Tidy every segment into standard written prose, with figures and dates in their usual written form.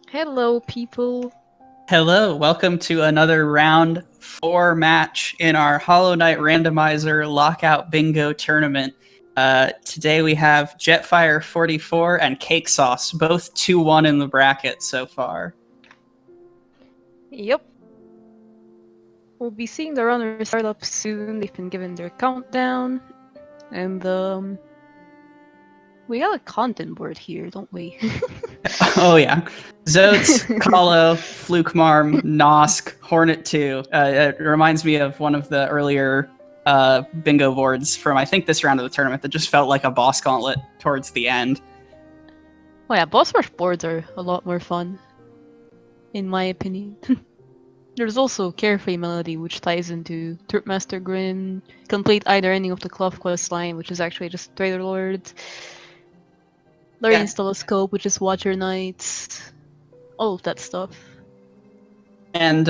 Hello, people. Hello, welcome to another round 4 match in our Hollow Knight Randomizer Lockout Bingo tournament. Today we have Jettfire44 and CakeSauc3, both 2-1 in the bracket so far. Yep. We'll be seeing the runners start up soon. They've been given their countdown. And, we got a content board here, don't we? Oh yeah. Zotes, Kalo, Flukemarm, Nosk, Hornet 2. It reminds me of one of the earlier bingo boards from, I think, this round of the tournament that just felt like a boss gauntlet towards the end. Oh yeah, boss rush boards are a lot more fun, in my opinion. There's also Carefree Melody, which ties into Turpmaster Grin, complete either ending of the Clough quest line, which is actually just Trader Lords, Lorraine's Telescope, which is Watcher Knights, all of that stuff. And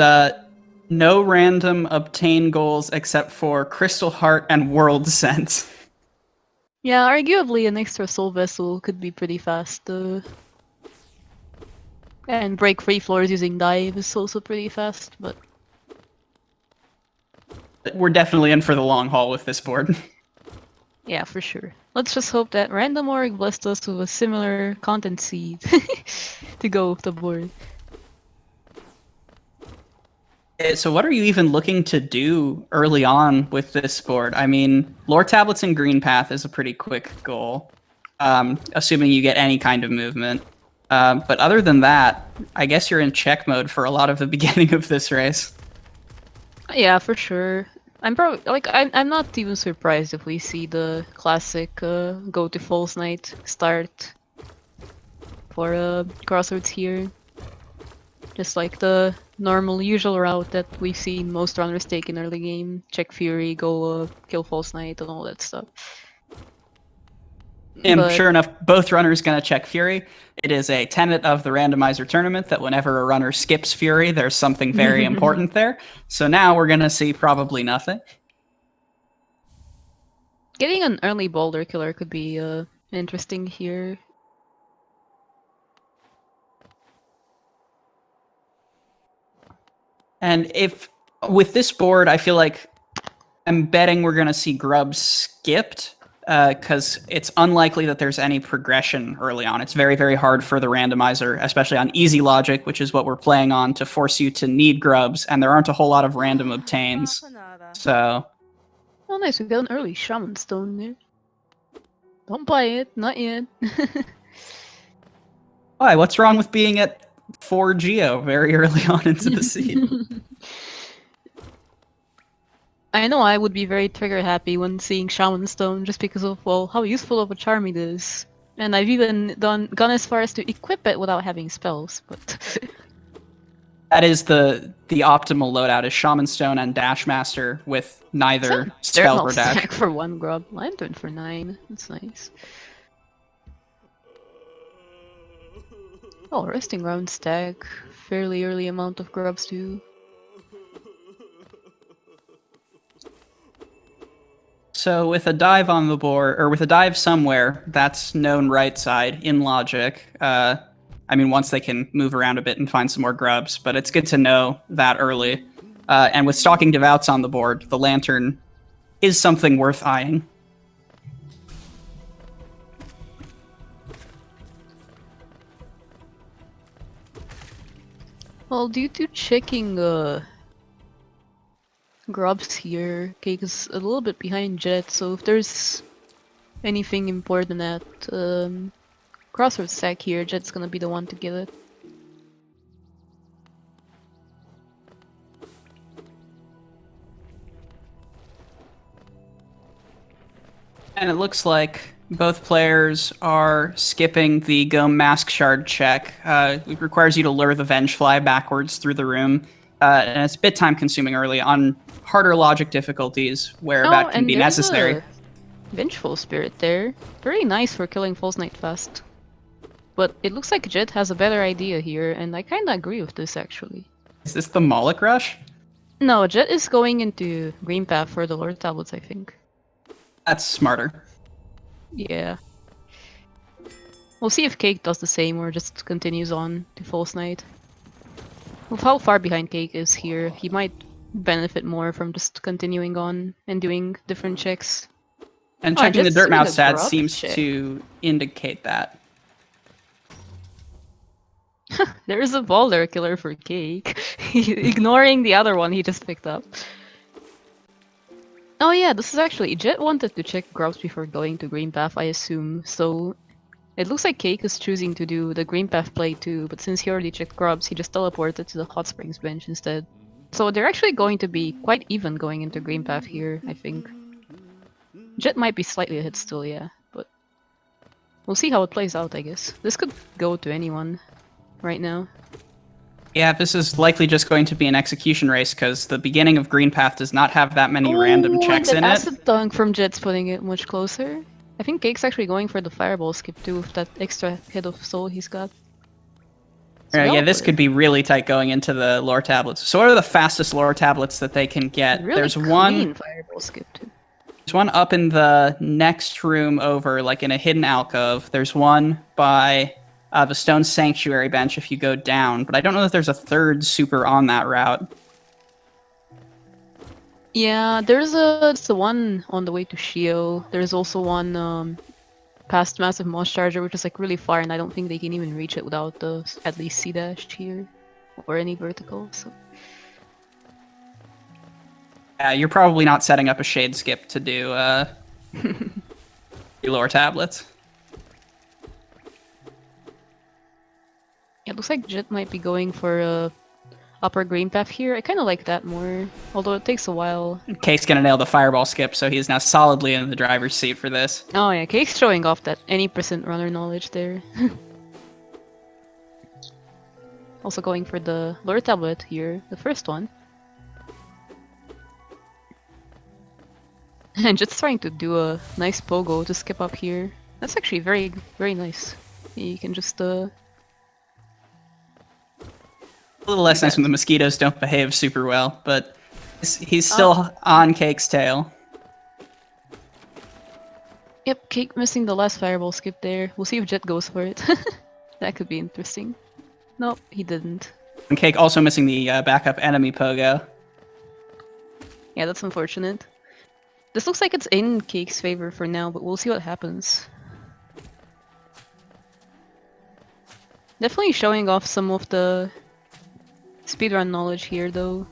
no random obtain goals except for Crystal Heart and World Sense. Yeah, arguably an extra soul vessel could be pretty fast. And break free floors using dive is also pretty fast, but We're definitely in for the long haul with this board. yeah, for sure. Let's just hope that Random Org blessed us with a similar content seed to go with the board. So what are you even looking to do early on with this board? I mean, Lore Tablets and Green Path is a pretty quick goal, assuming you get any kind of movement. But other than that, I guess you're in check mode for a lot of the beginning of this race. Yeah, for sure. I'm not even surprised if we see the classic go to False Knight start for Crossroads here. Just like the normal, usual route that we've seen most runners take in early game. Check Fury, go kill False Knight, and all that stuff. And sure enough, both runners going to check Fury. It is a tenet of the randomizer tournament that whenever a runner skips Fury, there's something very important there. So now we're going to see probably nothing. Getting an early boulder killer could be interesting here. And if with this board, I feel like I'm betting we're going to see grubs skipped because it's unlikely that there's any progression early on. It's very, very hard for the randomizer, especially on easy logic, which is what we're playing on, to force you to need grubs, and there aren't a whole lot of random obtains. So. Oh, nice. We got an early Shaman Stone there. Don't buy it. Not yet. Why? What's wrong with being at 4 Geo very early on into the seed? I know I would be very trigger happy when seeing Shaman Stone just because of, well, how useful of a charm it is. And I've even gone as far as to equip it without having spells, but... That is the optimal loadout, is Shaman Stone and Dashmaster with neither spell or dash. Stack for 1 grub. Lantern for 9. That's nice. Oh, resting ground stack. Fairly early amount of grubs too. So with a dive on the board, or with a dive somewhere, that's known right side in logic. I mean, once they can move around a bit and find some more grubs, but it's good to know that early. And with Stalking Devouts on the board, the Lantern is something worth eyeing. Well, due to checking grubs here, Cake is a little bit behind Jet, so if there's anything important at Crossroads stack here, Jet's gonna be the one to get it. And it looks like both players are skipping the Go Mask Shard check. It requires you to lure the Vengefly backwards through the room, and it's a bit time consuming early on harder logic difficulties where that can be necessary. Vengeful Spirit there. Very nice for killing False Knight fast. But it looks like Jet has a better idea here, and I kinda agree with this actually. Is this the Moloch Rush? No, Jet is going into Green Path for the Lord Tablets, I think. That's smarter. Yeah. We'll see if Cake does the same or just continues on to False Knight. With how far behind Cake is here, he might benefit more from just continuing on and doing different checks. And Oh, and checking the just dirt doing mouse a stats grub seems check. to indicate that. There is a boulder killer for Cake. Ignoring the other one he just picked up. Oh yeah, this is actually... Jet wanted to check grubs before going to Green Path, I assume, so... It looks like Cake is choosing to do the Green Path play too, but since he already checked grubs, he just teleported to the Hot Springs bench instead. So they're actually going to be quite even going into Green Path here, I think. Jet might be slightly ahead still, yeah, but... We'll see how it plays out, I guess. This could go to anyone right now. Yeah, this is likely just going to be an execution race because the beginning of Green Path does not have that many random Oh, and checks that in it. acid dunk from Jet's putting it much closer. I think Cake's actually going for the fireball skip too with that extra hit of soul he's got. So Yeah, well this could played. be really tight going into the lore tablets. So what are the fastest lore tablets that they can get? Really There's clean fireball skip too. there's one up in the next room over, like in a hidden alcove. There's one by the Stone Sanctuary bench if you go down, but I don't know if there's a third super on that route. Yeah, there's the one on the way to Shio. There's also one past Massive Moss Charger, which is like really far, and I don't think they can even reach it without the at least C dash here or any vertical. So You're probably not setting up a shade skip to do your lore tablets. it looks like Jet might be going for a upper green path here. I kind of like that more, although it takes a while. Cake's gonna nail the fireball skip, so he is now solidly in the driver's seat for this. Oh yeah, Cake's showing off that any percent runner knowledge there. Also going for the lure tablet here, the first one. And just trying to do a nice pogo to skip up here. That's actually very, very nice. You can just A little less nice when the mosquitoes don't behave super well, but he's still on Cake's tail. Yep, Cake missing the last fireball skip there. We'll see if Jet goes for it. That could be interesting. Nope, he didn't. And Cake also missing the backup enemy pogo. Yeah, that's unfortunate. This looks like it's in Cake's favor for now, but we'll see what happens. Definitely showing off some of the speedrun knowledge here, though.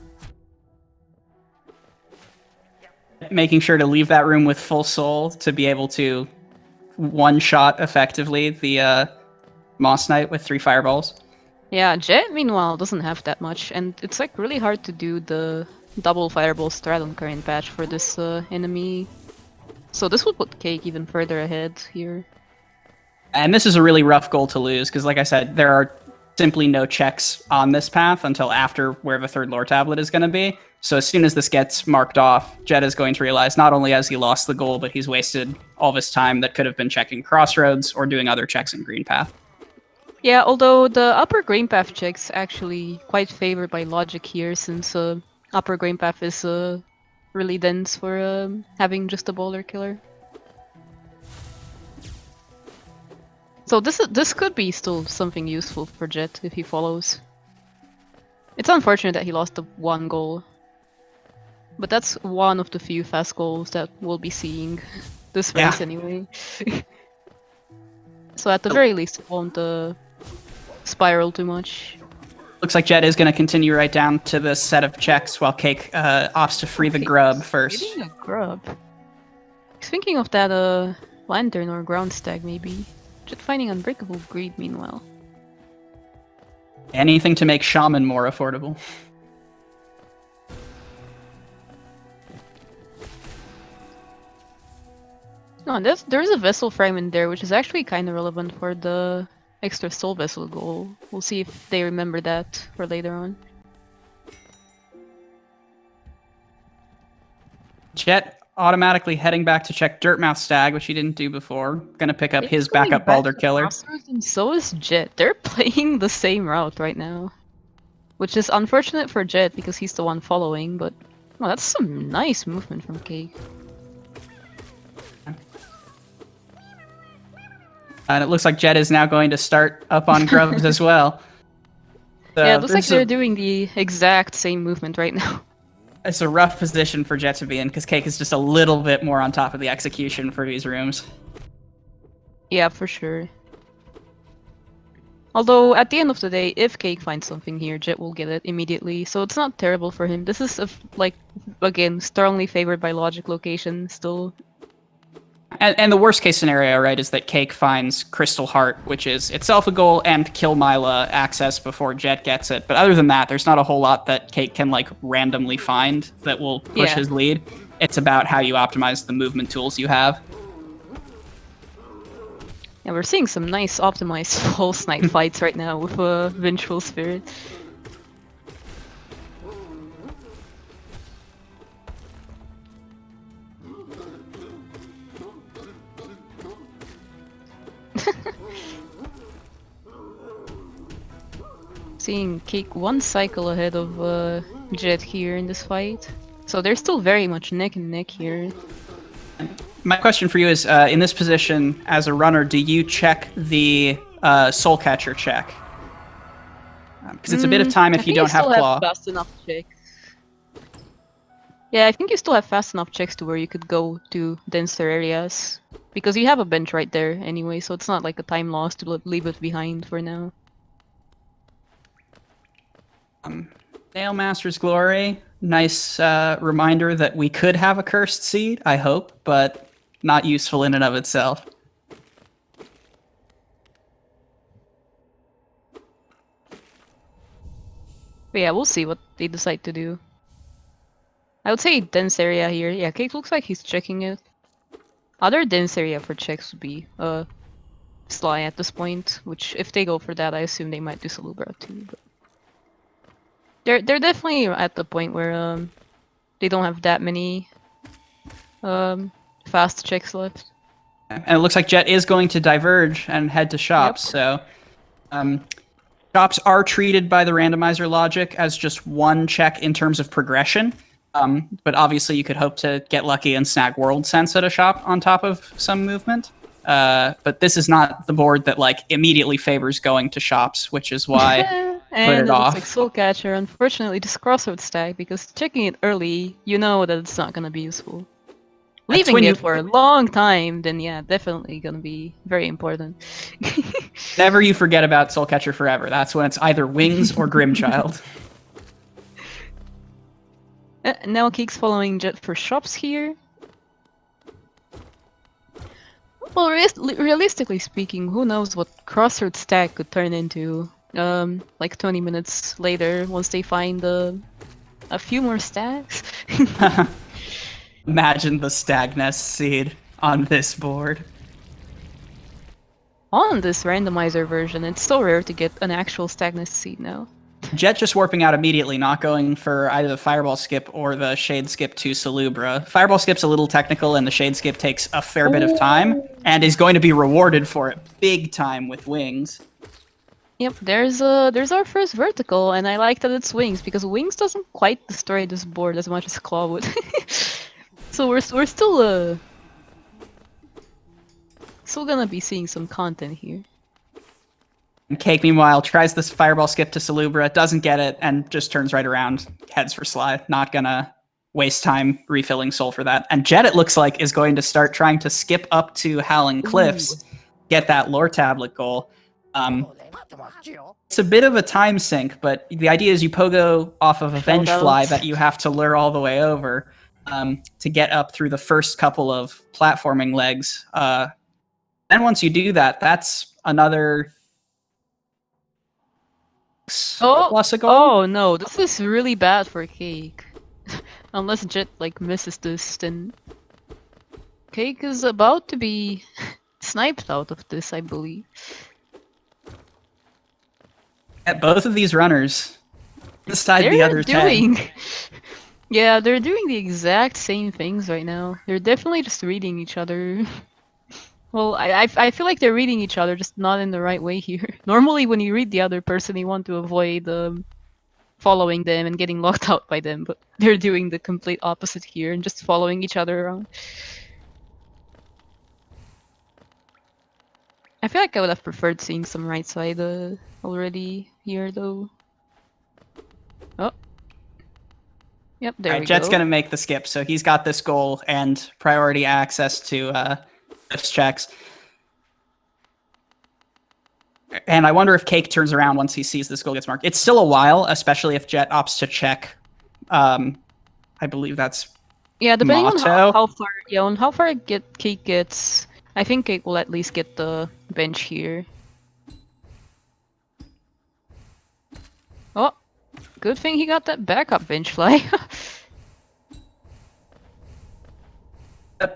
Making sure to leave that room with full soul to be able to one-shot effectively the Moss Knight with 3 fireballs. Yeah, Jet, meanwhile, doesn't have that much, and it's like really hard to do the double fireball strat on current patch for this enemy. So this will put Cake even further ahead here. And this is a really rough goal to lose, because like I said, there are simply no checks on this path until after where the third lore tablet is going to be. So as soon as this gets marked off, Jet is going to realize not only has he lost the goal, but he's wasted all this time that could have been checking Crossroads or doing other checks in Green Path. Yeah, although the upper Green Path check's actually quite favored by logic here, since upper Green Path is really dense for having just a boulder killer. So this could be still something useful for Jet if he follows. It's unfortunate that he lost the one goal, but that's one of the few fast goals that we'll be seeing this race anyway. So at the very least, it won't spiral too much. Looks like Jet is going to continue right down to this set of checks while Cake opts to free the grub first. Getting a grub. He's thinking of that lantern or ground stag maybe. Just finding unbreakable greed meanwhile. Anything to make Shaman more affordable. No, there's a vessel fragment there, which is actually kind of relevant for the extra soul vessel goal. We'll see if they remember that for later on. Jet automatically heading back to check Dirtmouth Stag, which he didn't do before. Gonna pick up his Going backup back Boulder to Killer. Crossroads, and so is Jet. They're playing the same route right now. Which is unfortunate for Jet because he's the one following, but well, that's some nice movement from Cake. And it looks like Jett is now going to start up on grubs as well. So Yeah, it looks like this they're is doing the exact same movement right now. it's a rough position for Jett to be in, because Cake is just a little bit more on top of the execution for these rooms. Yeah, for sure. Although, at the end of the day, if Cake finds something here, Jet will get it immediately, so it's not terrible for him. This is, like, again, strongly favored by logic location, still. And the worst case scenario, right, is that Cake finds Crystal Heart, which is itself a goal, and Kill Mila access before Jet gets it. But other than that, there's not a whole lot that Cake can, like, randomly find that will push his lead. It's about how you optimize the movement tools you have. Yeah, we're seeing some nice optimized False Knight fights right now with Vengeful Spirit. Seeing Cake one cycle ahead of Jet here in this fight. So they're still very much neck and neck here. My question for you is, in this position as a runner, do you check the Soul Catcher check? Because it's a bit of time if you don't have Claw. Fast enough checks. Yeah, I think you still have fast enough checks to where you could go to denser areas. Because you have a bench right there anyway, so it's not like a time loss to leave it behind for now. Nail Master's Glory. Nice reminder that we could have a cursed seed, I hope, but not useful in and of itself. But yeah, we'll see what they decide to do. I would say dense area here. Yeah, Cake looks like he's checking it. Other dense area for checks would be Sly at this point, which if they go for that, I assume they might do Salubra too. But they're definitely at the point where they don't have that many fast checks left. And it looks like Jet is going to diverge and head to shops. Yep. So shops are treated by the randomizer logic as just one check in terms of progression. But obviously you could hope to get lucky and snag World Sense at a shop on top of some movement. But this is not the board that like immediately favors going to shops, which is why and put it off. Looks like Soul Catcher. Unfortunately, this crossroad stack, because checking it early, you know that it's not gonna be useful. Leaving it for a long time, then yeah, definitely gonna be very important. Never you forget about Soul Catcher forever. That's when it's either Wings or Grimchild. Now Cake's following Jet for shops here. Well, realistically speaking, who knows what Crossroad Stack could turn into, like 20 minutes later, once they find a few more stacks. Imagine the Stagnest seed on this board. On this randomizer version, it's so rare to get an actual Stagnest seed now. Jet just warping out immediately, not going for either the Fireball Skip or the Shade Skip to Salubra. Fireball Skip's a little technical, and the Shade Skip takes a fair bit of time, and is going to be rewarded for it big time with Wings. Yep, there's our first vertical, and I like that it's Wings, because Wings doesn't quite destroy this board as much as Claw would. So we're still gonna be seeing some content here. And Cake, meanwhile, tries this Fireball Skip to Salubra, doesn't get it, and just turns right around, heads for Sly. Not gonna waste time refilling soul for that. And Jet, it looks like, is going to start trying to skip up to Howling Cliffs, get that lore tablet goal. It's a bit of a time sink, but the idea is you pogo off of a Vengefly that you have to lure all the way over to get up through the first couple of platforming legs. Then once you do that, that's another... plus a goal. Oh no, this is really bad for Cake. Unless Jet like misses this, then Cake is about to be sniped out of this, I believe. At both of these runners decide the other 10. Yeah, they're doing the exact same things right now. They're definitely just reading each other. Well, I feel like they're reading each other, just not in the right way here. Normally, when you read the other person, you want to avoid following them and getting locked out by them, but they're doing the complete opposite here and just following each other around. I feel like I would have preferred seeing some right side already here, though. Oh. Yep, there Alright, we Jet's go. gonna make the skip, so he's got this goal and priority access to lifts checks. And I wonder if Cake turns around once he sees this goal gets marked. It's still a while, especially if Jet opts to check. I believe that's Yeah, depending on Motto. how far, yeah, on how far Cake gets, I think Cake will at least get the bench here. Oh, good thing he got that backup bench fly.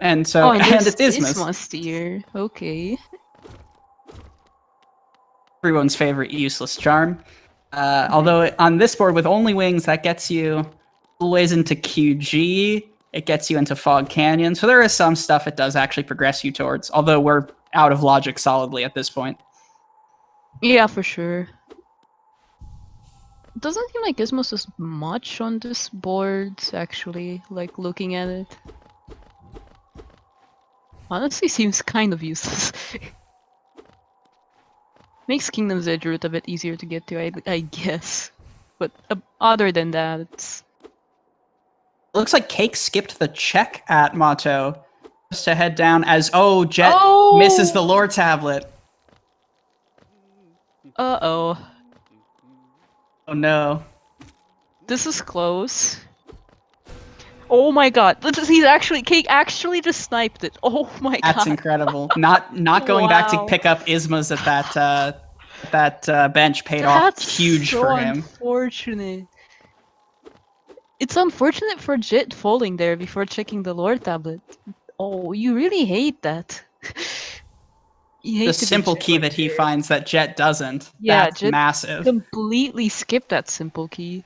And so, and it's Isma's. Isma's here. Okay. Everyone's favorite useless charm. Although on this board with only wings, that gets you ways into QG. It gets you into Fog Canyon. So there is some stuff it does actually progress you towards, although we're out of logic solidly at this point. Yeah, for sure. It doesn't seem like Gizmos is much on this board, actually, like looking at it. Honestly, seems kind of useless. Makes Kingdom's Edge route a bit easier to get to, I guess. But other than that, it's... It looks like Cake skipped the check at Motto just to head down as, Jet misses the lore tablet. Uh-oh. Oh no. This is close. Oh my god, Cake actually just sniped it. Oh my god. That's incredible. Not going back to pick up Isma's at that bench paid off huge for him. Unfortunate. It's unfortunate for Jet falling there before checking the lore tablet. Oh, you really hate that. The simple key that he finds that Jet doesn't. Yeah, that's Jet massive. Completely skipped that simple key.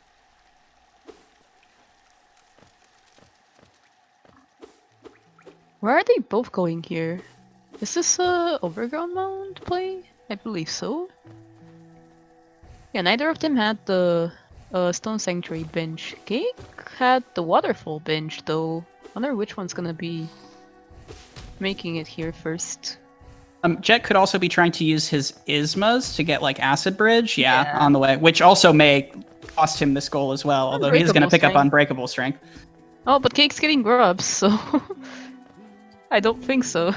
Where are they both going here? Is this a overground mound play? I believe so. Yeah, neither of them had the Stone Sanctuary bench. Cake had the Waterfall bench though. I wonder which one's gonna be making it here first. Jet could also be trying to use his Ismas to get like Acid Bridge, on the way, which also may cost him this goal as well, although he's gonna pick up Unbreakable Strength. Oh, but Cake's getting grubs, so I don't think so.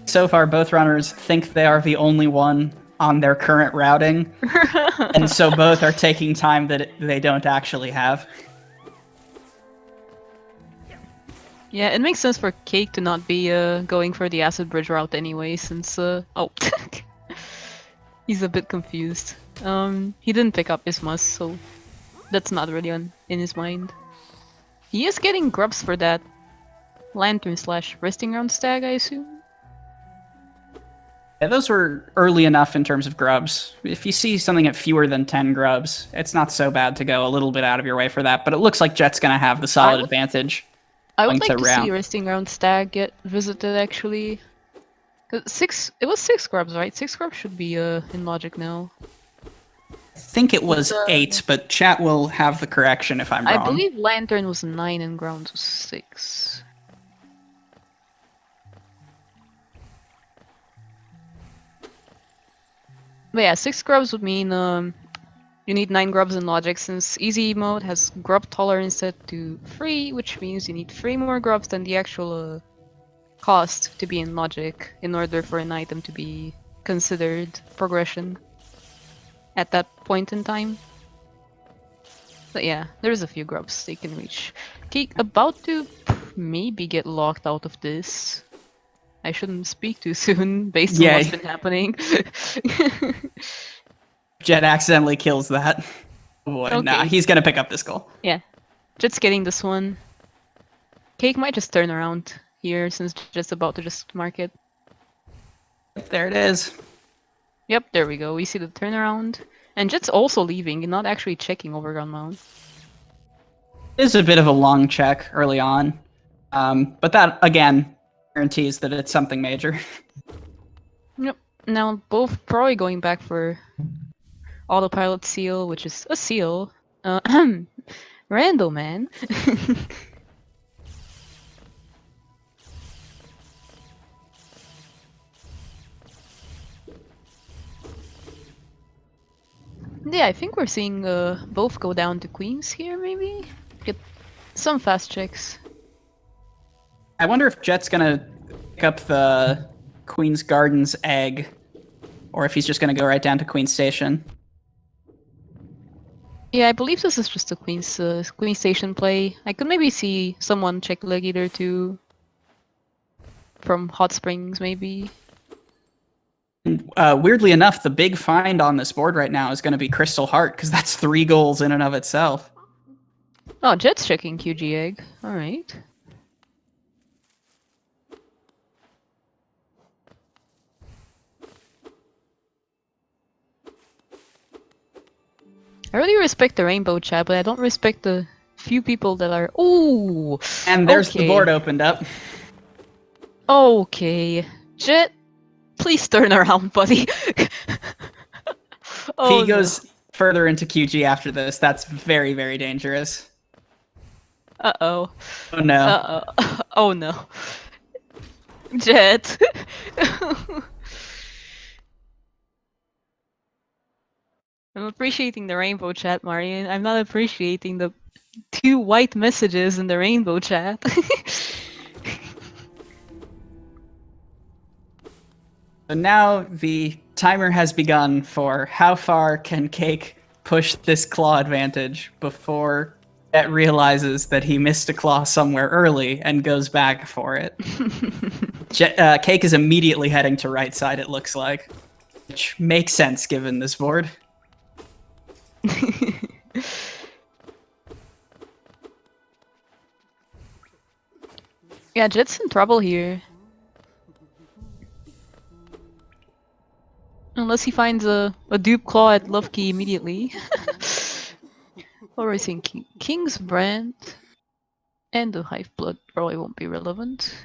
So far, both runners think they are the only one on their current routing, and so both are taking time that they don't actually have. Yeah, it makes sense for Cake to not be going for the Acid Bridge route anyway, since he's a bit confused. He didn't pick up Ismas, so that's not really in his mind. He is getting grubs for that Lantern / Resting Ground stag, I assume? Yeah, those were early enough in terms of grubs. If you see something at fewer than 10 grubs, it's not so bad to go a little bit out of your way for that, but it looks like Jet's gonna have the solid advantage. I would like to see Resting Ground stag get visited, actually. It was 6 grubs, right? 6 grubs should be in logic now. I think it was 8, but chat will have the correction if I'm wrong. I believe Lantern was 9 and Ground was 6. But yeah, 6 grubs would mean you need 9 grubs in logic, since easy mode has grub tolerance set to 3, which means you need 3 more grubs than the actual cost to be in logic in order for an item to be considered progression at that point in time. But yeah, there's a few grubs they can reach. Cake about to maybe get locked out of this. I shouldn't speak too soon based on what's been happening. Jet accidentally kills that. Oh boy, okay. Nah, he's gonna pick up this goal. Yeah, Jet's getting this one. Cake might just turn around here since Jet's about to just mark it. There it is. Yep, there we go. We see the turnaround. And Jet's also leaving, not actually checking Overground Mound. It is a bit of a long check early on. But that, again, guarantees that it's something major. Yep. Now, both probably going back for Autopilot Seal, which is a seal. Rando, man. Yeah, I think we're seeing both go down to queens here, maybe? Get some fast checks. I wonder if Jet's gonna pick up the Queen's Gardens egg, or if he's just gonna go right down to Queen's Station. Yeah, I believe this is just a queen station play. I could maybe see someone check leg eater too. From Hot Springs, maybe. Weirdly enough, the big find on this board right now is going to be Crystal Heart, because that's 3 goals in and of itself. Oh, Jet's checking QG egg. Alright. I really respect the rainbow chat, but I don't respect the few people that are. Ooh! And there's okay. the board opened up. Okay. Jet, please turn around, buddy. Oh, if he goes further into QG after this, that's very, very dangerous. Uh-oh. Oh no. Uh-oh. Oh no. Jet. I'm appreciating the rainbow chat, Marian. I'm not appreciating the 2 white messages in the rainbow chat. So now the timer has begun for how far can Cake push this claw advantage before Jet realizes that he missed a claw somewhere early and goes back for it. Cake is immediately heading to right side, it looks like, which makes sense given this board. Yeah, Jet's in trouble here. Unless he finds a dupe claw at Love Key immediately. Or is he King's Brand and the Hive Blood probably won't be relevant.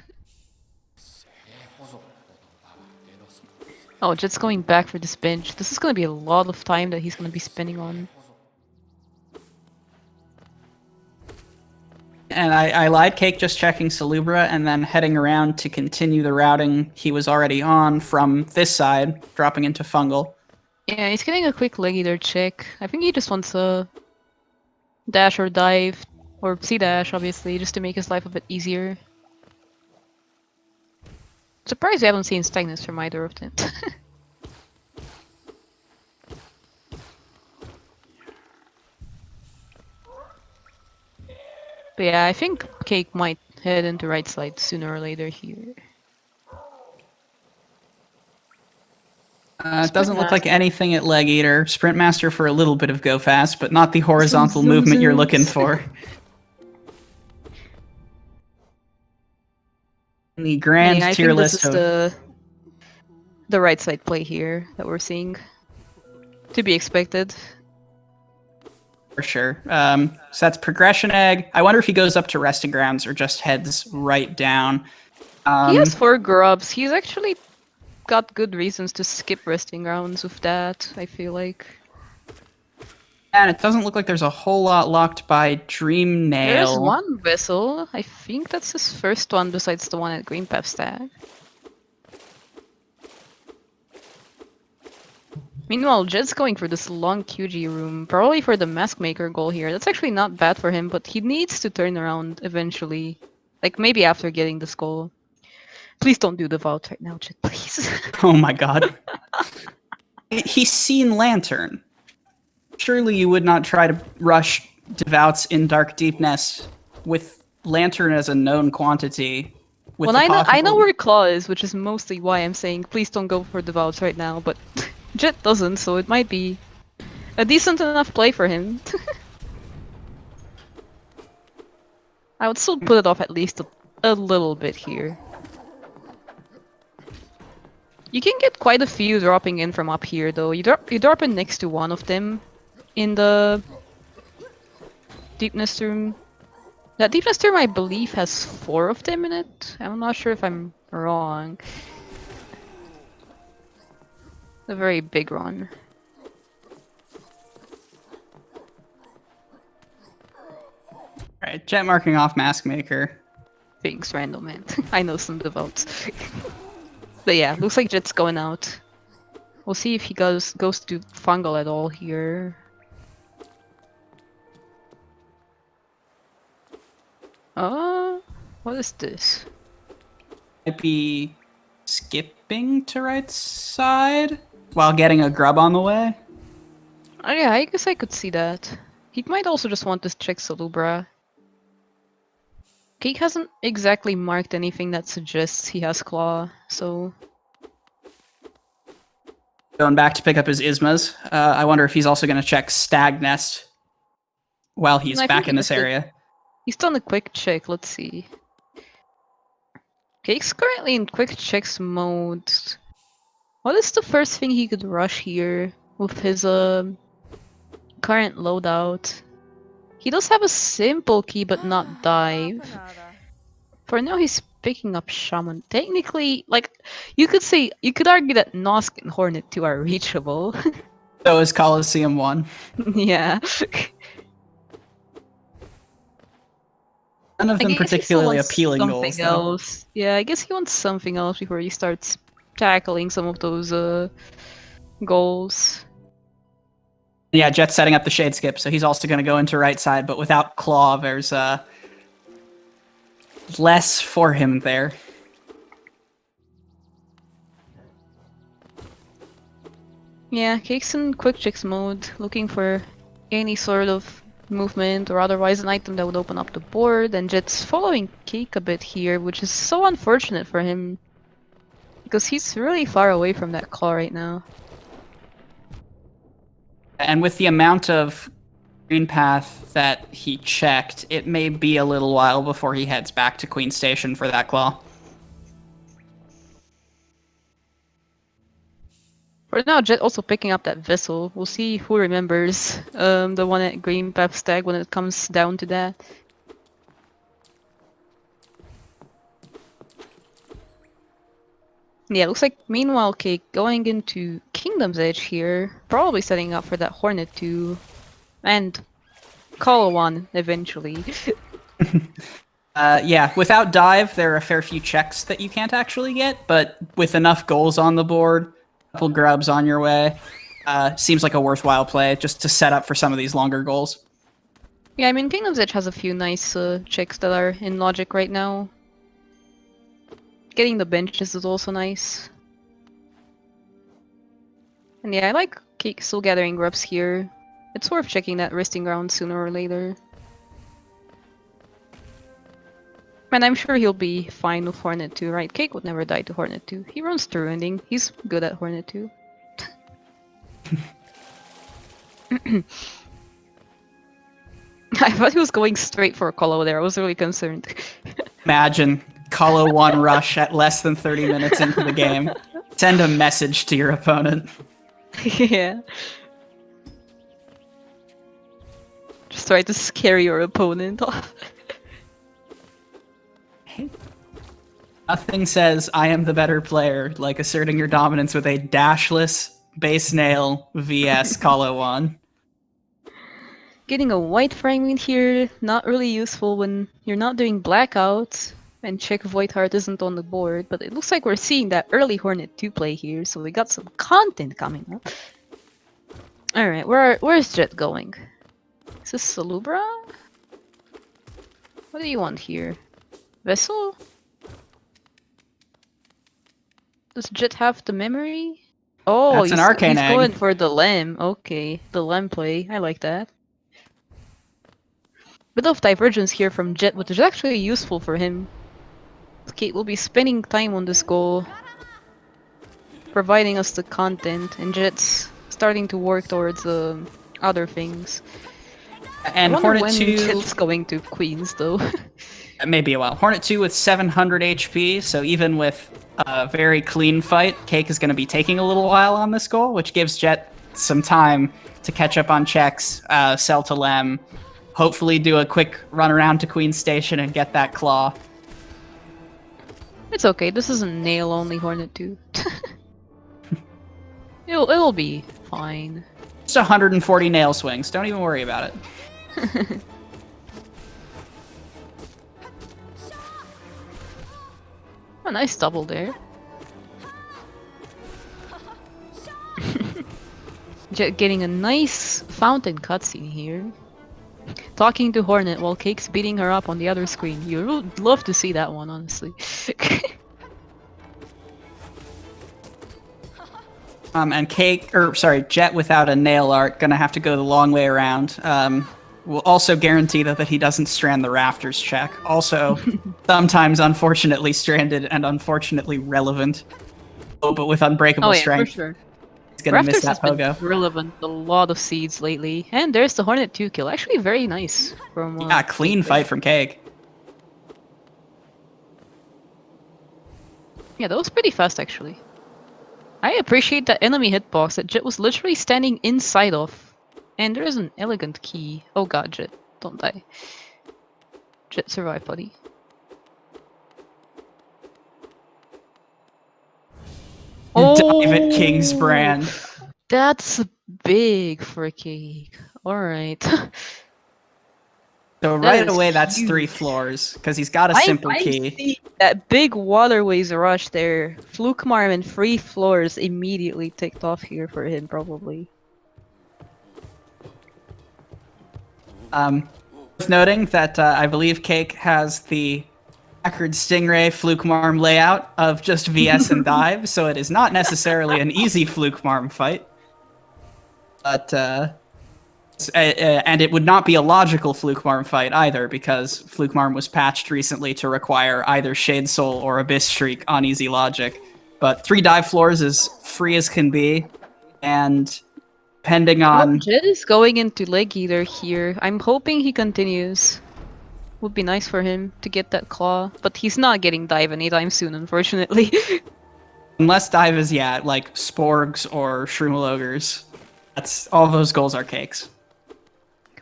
Oh, Jet's going back for this bench. This is gonna be a lot of time that he's gonna be spending on. And I lied, Cake just checking Salubra and then heading around to continue the routing he was already on from this side, dropping into Fungal. Yeah, he's getting a quick leg eater check. I think he just wants a dash or dive, or C-dash, obviously, just to make his life a bit easier. Surprised we haven't seen Stagnus from either of them. But yeah, I think Cake might head into right side sooner or later here. It doesn't look like anything at Leg Eater. Sprint Master for a little bit of go fast, but not the horizontal movement you're looking for. The grand tier list of... This is the right side play here that we're seeing. To be expected. For sure. So that's Progression Egg. I wonder if he goes up to Resting Grounds or just heads right down. He has 4 grubs. He's actually got good reasons to skip Resting Grounds with that, I feel like. And it doesn't look like there's a whole lot locked by Dream Nail. There's one vessel. I think that's his first one besides the one at Green Path Stag. Meanwhile, Jet's going for this long QG room, probably for the Mask Maker goal here. That's actually not bad for him, but he needs to turn around eventually. Like, maybe after getting this goal. Please don't do the vault right now, Jet, please. Oh my god. He's seen Lantern. Surely you would not try to rush Devouts in Dark Deepness with Lantern as a known quantity. Well, I know where Claw is, which is mostly why I'm saying please don't go for Devouts right now, but Jet doesn't, so it might be a decent enough play for him. I would still put it off at least a little bit here. You can get quite a few dropping in from up here, though. You drop in next to one of them in the Deepness Room. That Deepness Room, I believe, has 4 of them in it. I'm not sure if I'm wrong. A very big run. Alright, Jet marking off Mask Maker. Thanks, random man. I know some devotes. But yeah, looks like Jet's going out. We'll see if he goes to fungal at all here. What is this? Might be skipping to right side while getting a grub on the way. Oh yeah, I guess I could see that. He might also just want to check Salubra. Cake hasn't exactly marked anything that suggests he has Claw, so... Going back to pick up his Ismas. I wonder if he's also going to check Stag Nest while he's back in this area. He's done a quick check, let's see. Cake's currently in quick checks mode. What is the first thing he could rush here with his current loadout? He does have a simple key, but not dive. For now, he's picking up Shaman. Technically, like, you could argue that Nosk and Hornet 2 are reachable. So is Coliseum 1. Yeah. None of them particularly appealing something goals, else. Yeah, I guess he wants something else before he starts tackling some of those goals. Yeah, Jet's setting up the Shade Skip, so he's also going to go into right side, but without Claw, there's less for him there. Yeah, Cake's in quick checks mode, looking for any sort of movement or otherwise an item that would open up the board, and Jet's following Cake a bit here, which is so unfortunate for him. Because he's really far away from that claw right now. And with the amount of green path that he checked, it may be a little while before he heads back to Queen Station for that claw. For now, Jet also picking up that vessel. We'll see who remembers the one at Green Path Stag when it comes down to that. Yeah, looks like meanwhile Cake going into Kingdom's Edge here, probably setting up for that Hornet 2 and Call 1 eventually. Yeah, without dive, there are a fair few checks that you can't actually get, but with enough goals on the board, a couple grubs on your way, seems like a worthwhile play just to set up for some of these longer goals. Yeah, I mean, Kingdom's Edge has a few nice checks that are in logic right now. Getting the benches is also nice. And yeah, I like Cake still gathering grubs here. It's worth checking that resting ground sooner or later. And I'm sure he'll be fine with Hornet 2, right? Cake would never die to Hornet 2. He runs through ending. He's good at Hornet 2. I thought he was going straight for a Colo there. I was really concerned. Imagine Colo 1 rush at less than 30 minutes into the game. Send a message to your opponent. Yeah. Just try to scare your opponent off. Nothing says I am the better player like asserting your dominance with a dashless base nail vs Colo 1. Getting a white fragment here, not really useful when you're not doing blackout, and check Void Heart isn't on the board, but it looks like we're seeing that early Hornet 2 play here, so we got some content coming up. Alright, where's Jet going? Is this Salubra? What do you want here? Vessel? Does Jet have the memory? Oh, That's an arcane he's egg. going for the Lem. Okay, the Lem play. I like that. Bit of divergence here from Jet, which is actually useful for him. Kate will be spending time on this goal, providing us the content, and Jet's starting to work towards other things. And I wonder Hornet when 2... Jet's going to Queens, though. It may be a while. Hornet 2 with 700 HP, so even with a very clean fight, Cake is going to be taking a little while on this goal, which gives Jet some time to catch up on checks, sell to Lem, hopefully do a quick run around to Queen Station and get that claw. It's okay, this isn't nail-only Hornet 2. It'll be fine. Just 140 nail swings, don't even worry about it. A nice double there. Jet getting a nice fountain cutscene here. Talking to Hornet while Cake's beating her up on the other screen. You would love to see that one, honestly. And Jet without a nail art, gonna have to go the long way around. Will also guarantee that he doesn't strand the rafters check. Also, sometimes unfortunately stranded and unfortunately relevant. Oh, but with unbreakable Oh yeah, strength, for sure. he's gonna miss Rafters that has been pogo. relevant a lot of seeds lately. And there's the Hornet 2 kill. Actually very nice from Yeah, clean Cake fight there. from Cake. Yeah, that was pretty fast actually. I appreciate that enemy hitbox that Jet was literally standing inside of. And there is an elegant key. Oh god, Jet. Don't die. Jet, survive, buddy. Dive at King's brand. That's big for Cake. Alright. So That right is away, that's 3 huge. floors, because he's got a I simple key. see that big waterways rush there. Flukemarm and 3 floors immediately ticked off here for him, probably. Worth noting that I believe Cake has the Packard Stingray Flukemarm layout of just VS and dive, so it is not necessarily an easy Flukemarm fight. But, and it would not be a logical Flukemarm fight either, because Flukemarm was patched recently to require either Shade Soul or Abyss Shriek on easy logic. But 3 dive floors is free as can be, and depending on... Jet is going into Leg Eater here. I'm hoping he continues. Would be nice for him to get that claw, but he's not getting dive anytime soon, unfortunately. Unless dive is, yeah, like Sporgs or Shroomologers. That's all those goals are Cakes.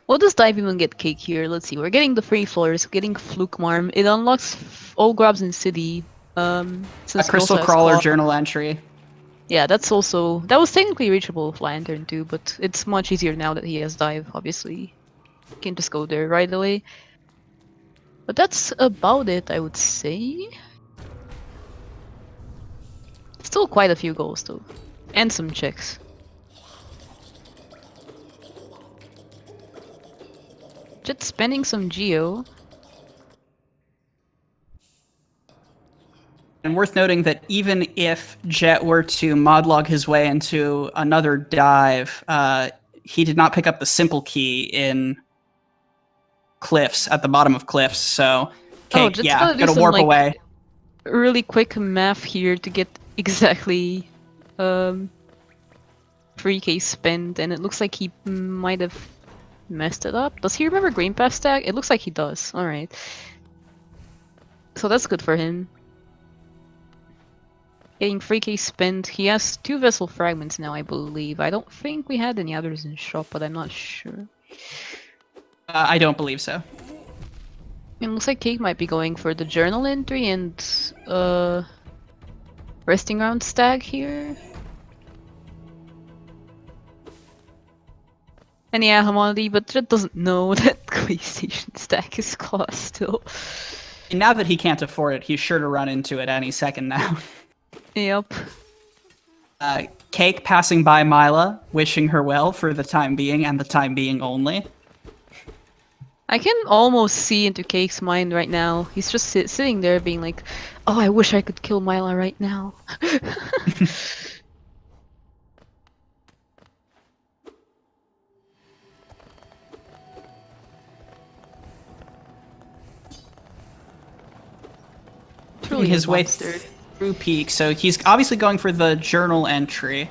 What does dive even get Cake here? Let's see. We're getting the 3 floors, getting Flukemarm. It unlocks all grabs in City. Since A Crystal he also has Crawler claw. journal entry. Yeah, that was technically reachable with Lantern too, but it's much easier now that he has dive, obviously. Can just go there right away. But that's about it, I would say. Still quite a few goals though. And some checks. Just spending some geo. And worth noting that even if Jet were to modlog his way into another dive, he did not pick up the simple key in Cliffs, at the bottom of Cliffs, so Cake, Jet's yeah, gotta do gotta some, warp like, away. really quick math here to get exactly 3k spent, and it looks like he might have messed it up. Does he remember Green Path stack? It looks like he does. Alright. So that's good for him. Getting 3k spent. He has 2 vessel fragments now, I believe. I don't think we had any others in shop, but I'm not sure. I don't believe so. It looks like Cake might be going for the journal entry and resting ground stag here. And yeah, Hamadi, but Jet doesn't know that PlayStation stack is claw still. And now that he can't afford it, he's sure to run into it any second now. Yep. Cake passing by Mila, wishing her well for the time being and the time being only. I can almost see into Cake's mind right now. He's just sitting there being like, oh, I wish I could kill Mila right now. Truly His a way monster. through Peak, so he's obviously going for the journal entry.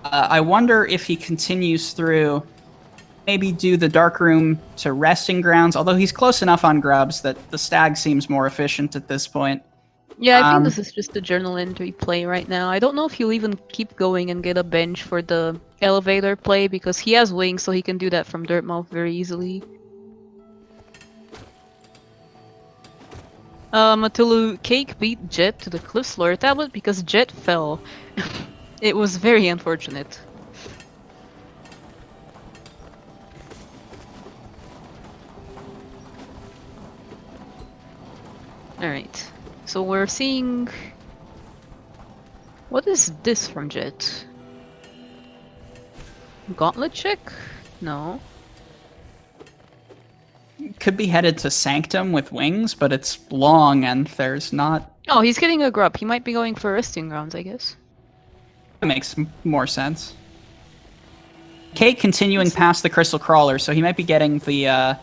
I wonder if he continues through, maybe do the dark room to resting grounds, although he's close enough on grubs that the stag seems more efficient at this point. Yeah, I think this is just a journal entry play right now. I don't know if he'll even keep going and get a bench for the elevator play, because he has wings, so he can do that from Dirtmouth very easily. Matulu, Cake beat Jet to the Cliffs Lore tablet because Jet fell. It was very unfortunate. Alright, so we're seeing... What is this from Jet? Gauntlet check? No. Could be headed to Sanctum with wings, but it's long and there's not... Oh, he's getting a grub. He might be going for resting grounds, I guess. That makes more sense. Cake continuing past the Crystal Crawler, so he might be getting the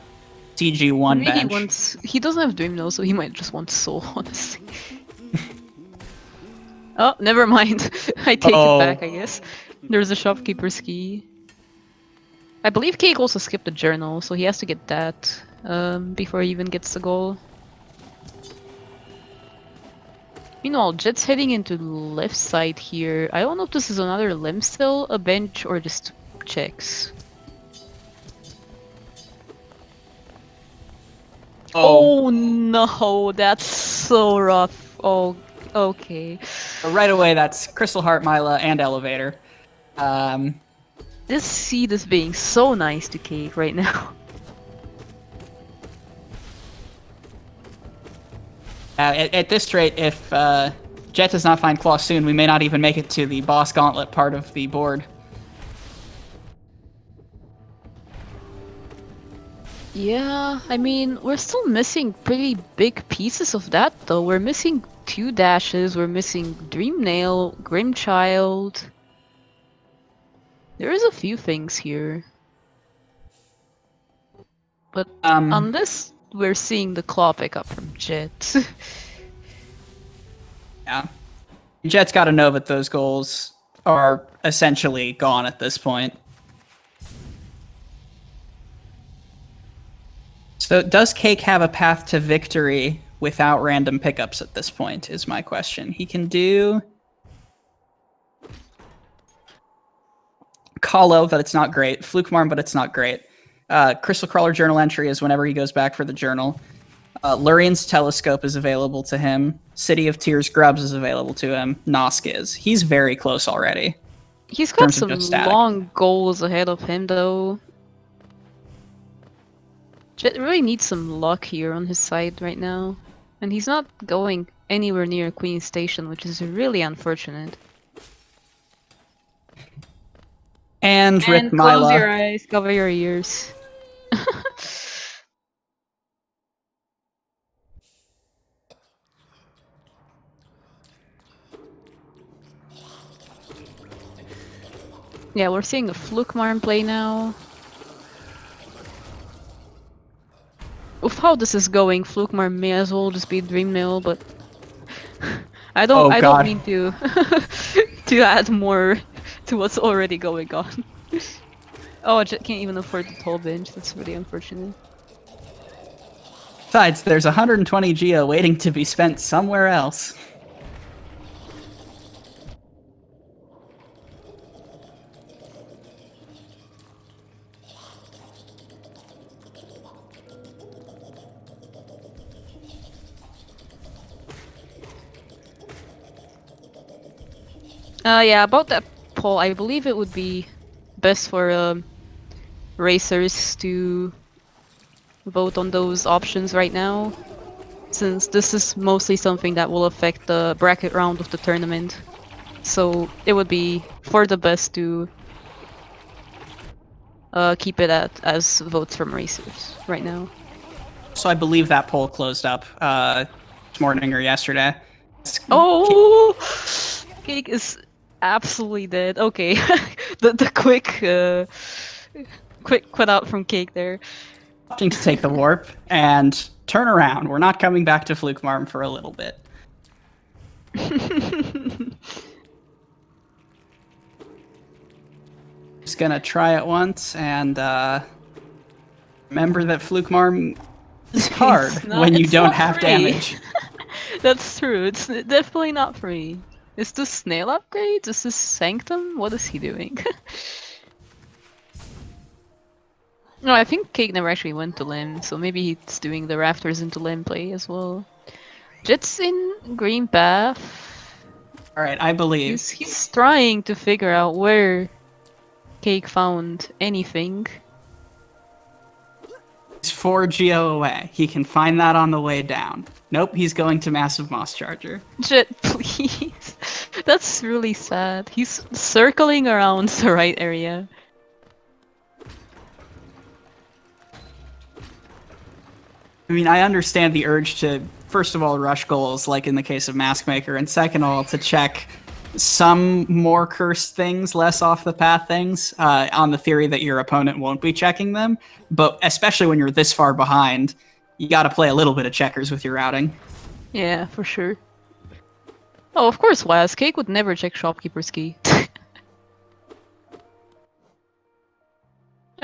CG1 Maybe he bench. wants... He doesn't have Dream though, so he might just want Soul, honestly. Oh, never mind. I take it back, I guess. There's a Shopkeeper's Key. I believe Cake also skipped the journal, so he has to get that before he even gets the goal. Meanwhile, Jet's heading into the left side here. I don't know if this is another limb still, a bench, or just checks. Oh no, that's so rough. Oh, okay. Right away, that's Crystal Heart, Myla, and Elevator. This seed is being so nice to Cake right now. At this rate, if Jet does not find Claw soon, we may not even make it to the boss gauntlet part of the board. Yeah, I mean, we're still missing pretty big pieces of that, though. We're missing 2 dashes, we're missing Dream Nail, Grimchild. There is a few things here. But on this, we're seeing the claw pick up from Jet. Yeah. Jet's got to know that those goals are essentially gone at this point. So does Cake have a path to victory without random pickups at this point, is my question. He can do... Kahlo, but it's not great. Fluke Marm, but it's not great. Crystal Crawler journal entry is whenever he goes back for the journal. Lurian's Telescope is available to him. City of Tears Grubs is available to him. Nosk is. He's very close already. He's got some long goals ahead of him, though. Jet really needs some luck here on his side right now. And he's not going anywhere near Queen's Station, which is really unfortunate. And rip Myla. Close your eyes, cover your ears. Yeah, we're seeing a Fluke Marm play now. Oof, how this is going, Fluke Marm may as well just be Dream Nail, but I don't mean to to add more to what's already going on. Oh, I just can't even afford the toll bench. That's really unfortunate. Besides, there's 120 Geo waiting to be spent somewhere else. Yeah, about that poll, I believe it would be best for racers to vote on those options right now, since this is mostly something that will affect the bracket round of the tournament. So it would be for the best to keep it as votes from racers right now. So I believe that poll closed up this morning or yesterday. Oh, Cake is absolutely dead. Okay, the quick quit out from Cake there. Opting to take the warp and turn around. We're not coming back to Fluke Marm for a little bit. Just gonna try it once and remember that Fluke Marm is hard when you don't have damage. That's true. It's definitely not free. Is this Snail upgrade? Is this Sanctum? What is he doing? No, I think Cake never actually went to Limb, so maybe he's doing the Rafters into Limb play as well. Jet's in Green Path. Alright, I believe. He's trying to figure out where Cake found anything. He's 4 Geo away. He can find that on the way down. Nope, he's going to Massive Moss Charger. Jet, please. That's really sad. He's circling around the right area. I mean, I understand the urge to, first of all, rush goals, like in the case of Maskmaker, and second of all, to check some more cursed things, less off the path things, on the theory that your opponent won't be checking them. But especially when you're this far behind, you got to play a little bit of checkers with your routing. Yeah, for sure. Oh, of course, Waz. Cake would never check Shopkeeper's key.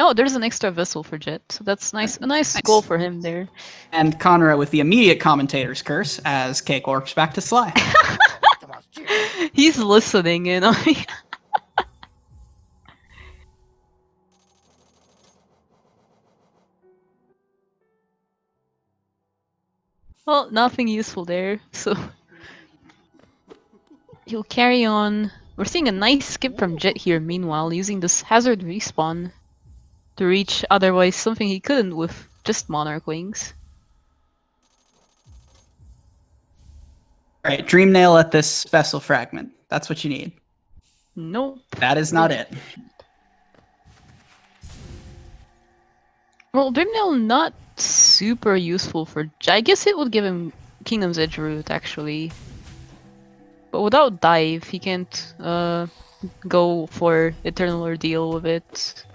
Oh, there's an extra vessel for Jet, so that's nice. A nice goal for him there. And Conra with the immediate commentator's curse as Cake warps back to Sly. He's listening in on me. Well, nothing useful there, so he'll carry on. We're seeing a nice skip from Jet here, meanwhile, using this hazard respawn to reach otherwise something he couldn't with just Monarch Wings. Alright, Dream Nail at this vessel fragment. That's what you need. Nope. That is not it. Well, Dream Nail not super useful for... I guess it would give him Kingdom's Edge route, actually. But without Dive, he can't go for Eternal Ordeal with it.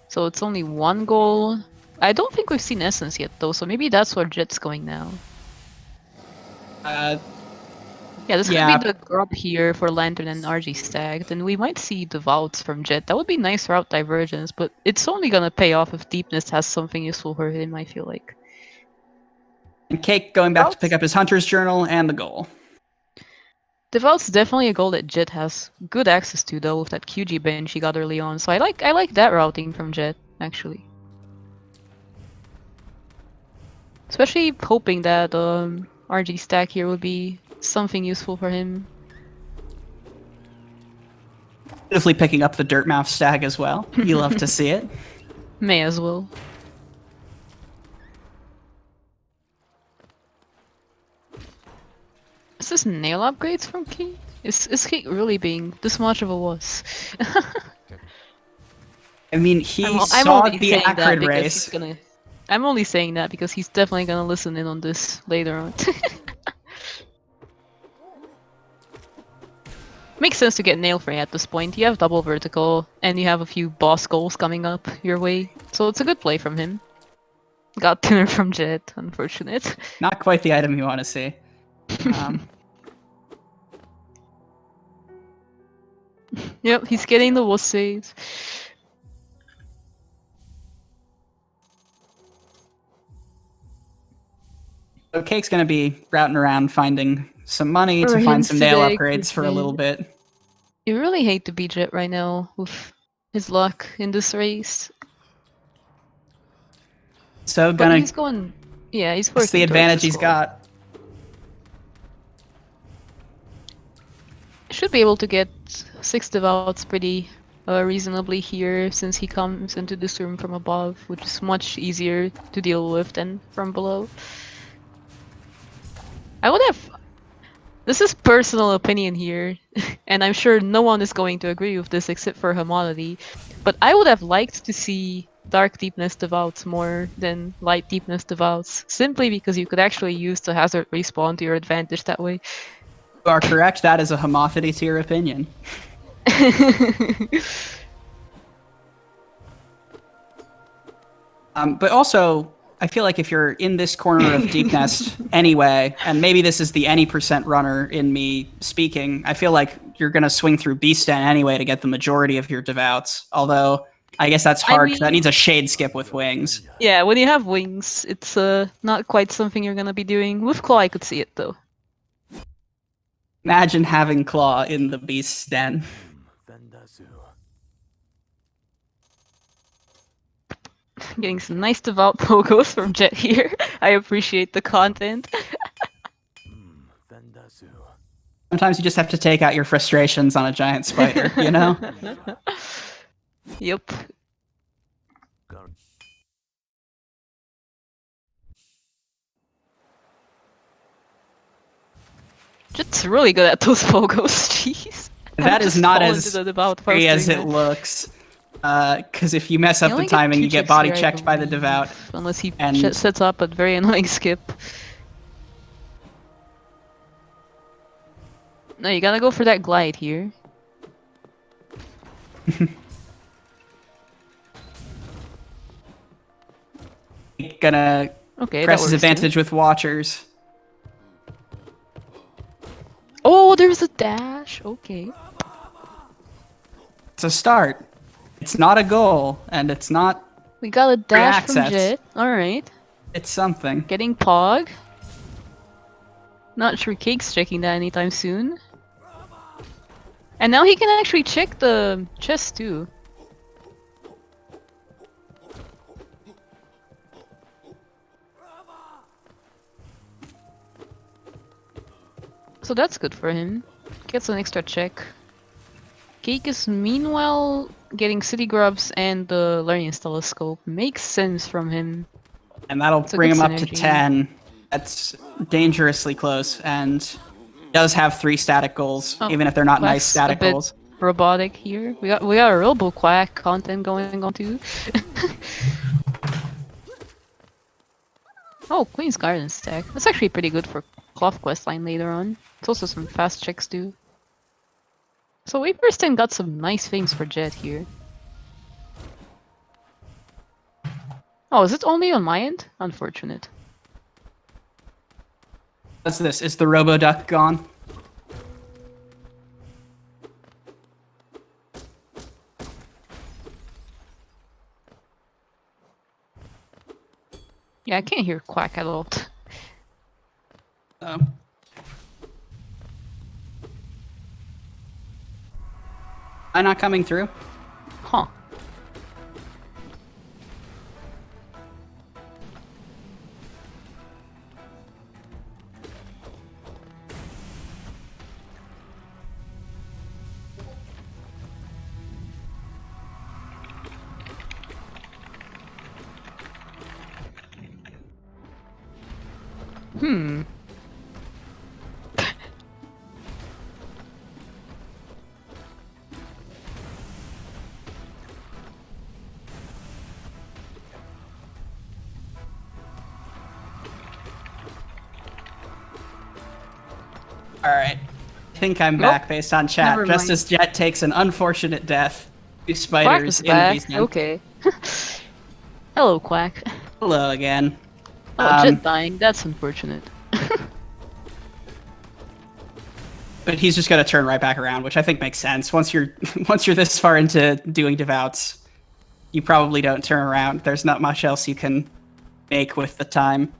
So it's only one goal. I don't think we've seen Essence yet, though, so maybe that's where Jet's going now. Yeah, this could be the grub here for Lantern and RG Stag. Then we might see Devouts from Jet. That would be nice route divergence, but it's only gonna pay off if Deepness has something useful for him, I feel like. And Cake going back to pick up his Hunter's Journal and the goal. Devout's definitely a goal that Jet has good access to, though, with that QG bench he got early on. So I like that routing from Jet, actually. Especially hoping that RG Stack here would be something useful for him. Beautifully picking up the Dirtmouth Stag as well. You love to see it. May as well. Is this nail upgrades from Key? Is Key really being this much of a wuss? I mean, he saw the Acrid race. I'm only saying that because he's definitely gonna listen in on this later on. Makes sense to get nail free at this point. You have double vertical, and you have a few boss goals coming up your way, so it's a good play from him. Got dinner from Jet, unfortunate. Not quite the item you want to see. Yep, he's getting the wuss saves. So Cake's gonna be routing around finding some money to find some nail upgrades for a little bit. You really hate to be Jet right now with his luck in this race. So but he's going... Yeah, he's working. That's the advantage he's got. Should be able to get 6 Devouts pretty reasonably here, since he comes into this room from above, which is much easier to deal with than from below. I would have... This is personal opinion here, and I'm sure no one is going to agree with this except for Homonity, but I would have liked to see Dark Deepness Devouts more than Light Deepness Devouts, simply because you could actually use the hazard respawn to your advantage that way. You are correct, that is a Homothety to your opinion. But also, I feel like if you're in this corner of Deep Nest anyway, and maybe this is the any % runner in me speaking, I feel like you're going to swing through Beastan anyway to get the majority of your Devouts. Although, I guess that's hard, because that needs a shade skip with wings. Yeah, when you have wings, it's not quite something you're going to be doing. With Claw, I could see it, though. Imagine having Claw in the Beast's Den. Getting some nice devout pogos from Jet here. I appreciate the content. Sometimes you just have to take out your frustrations on a giant spider, you know? Yep. Jet's really good at those pogos, jeez. That is not as free as it looks. Because if you mess You up the only get timing, 2 you get checks body here, I checked by the believe, devout. unless he And sets up a very annoying skip. No, you gotta go for that glide here. gonna Okay, that press his works too. advantage with watchers. Oh, there's a dash. Okay. It's a start. It's not a goal, and it's not We got a free dash from access. Jet. Alright. It's something. Getting Pog. Not sure Cake's checking that anytime soon. And now he can actually check the chest too. So that's good for him. Gets an extra check. Cake is meanwhile getting City Grubs and the Larian's Telescope. Makes sense from him. And that'll It's a bring good him up to synergy. 10. That's dangerously close, and does have 3 static goals, Oh, even if they're not nice Quack's static a bit goals. robotic here. We got a Robo Quack content going on too. Oh, Queen's Garden stack. That's actually pretty good for Cloth questline later on. It's also some fast checks too. So Waperston got some nice things for Jet here. Oh, is it only on my end? Unfortunate. What's this? Is the Roboduck gone? Yeah, I can't hear Quack at all. Oh. Am I not coming through? Huh. Hmm. Alright. I think I'm Nope. back based on chat. Never Just mind. as Jet takes an unfortunate death. 2 Quack spiders is in the back. beast den. Okay. Hello, Quack. Hello again. Oh, Jet dying. That's unfortunate. But he's just gonna turn right back around, which I think makes sense. Once you're this far into doing devouts, you probably don't turn around. There's not much else you can make with the time.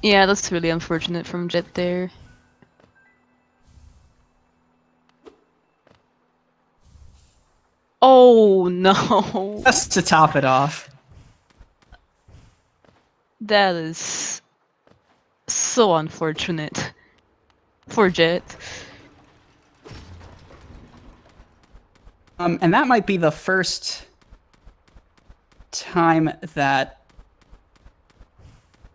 Yeah, that's really unfortunate from Jet there. Oh no. Just to top it off. That is so unfortunate for Jet. And that might be the first time that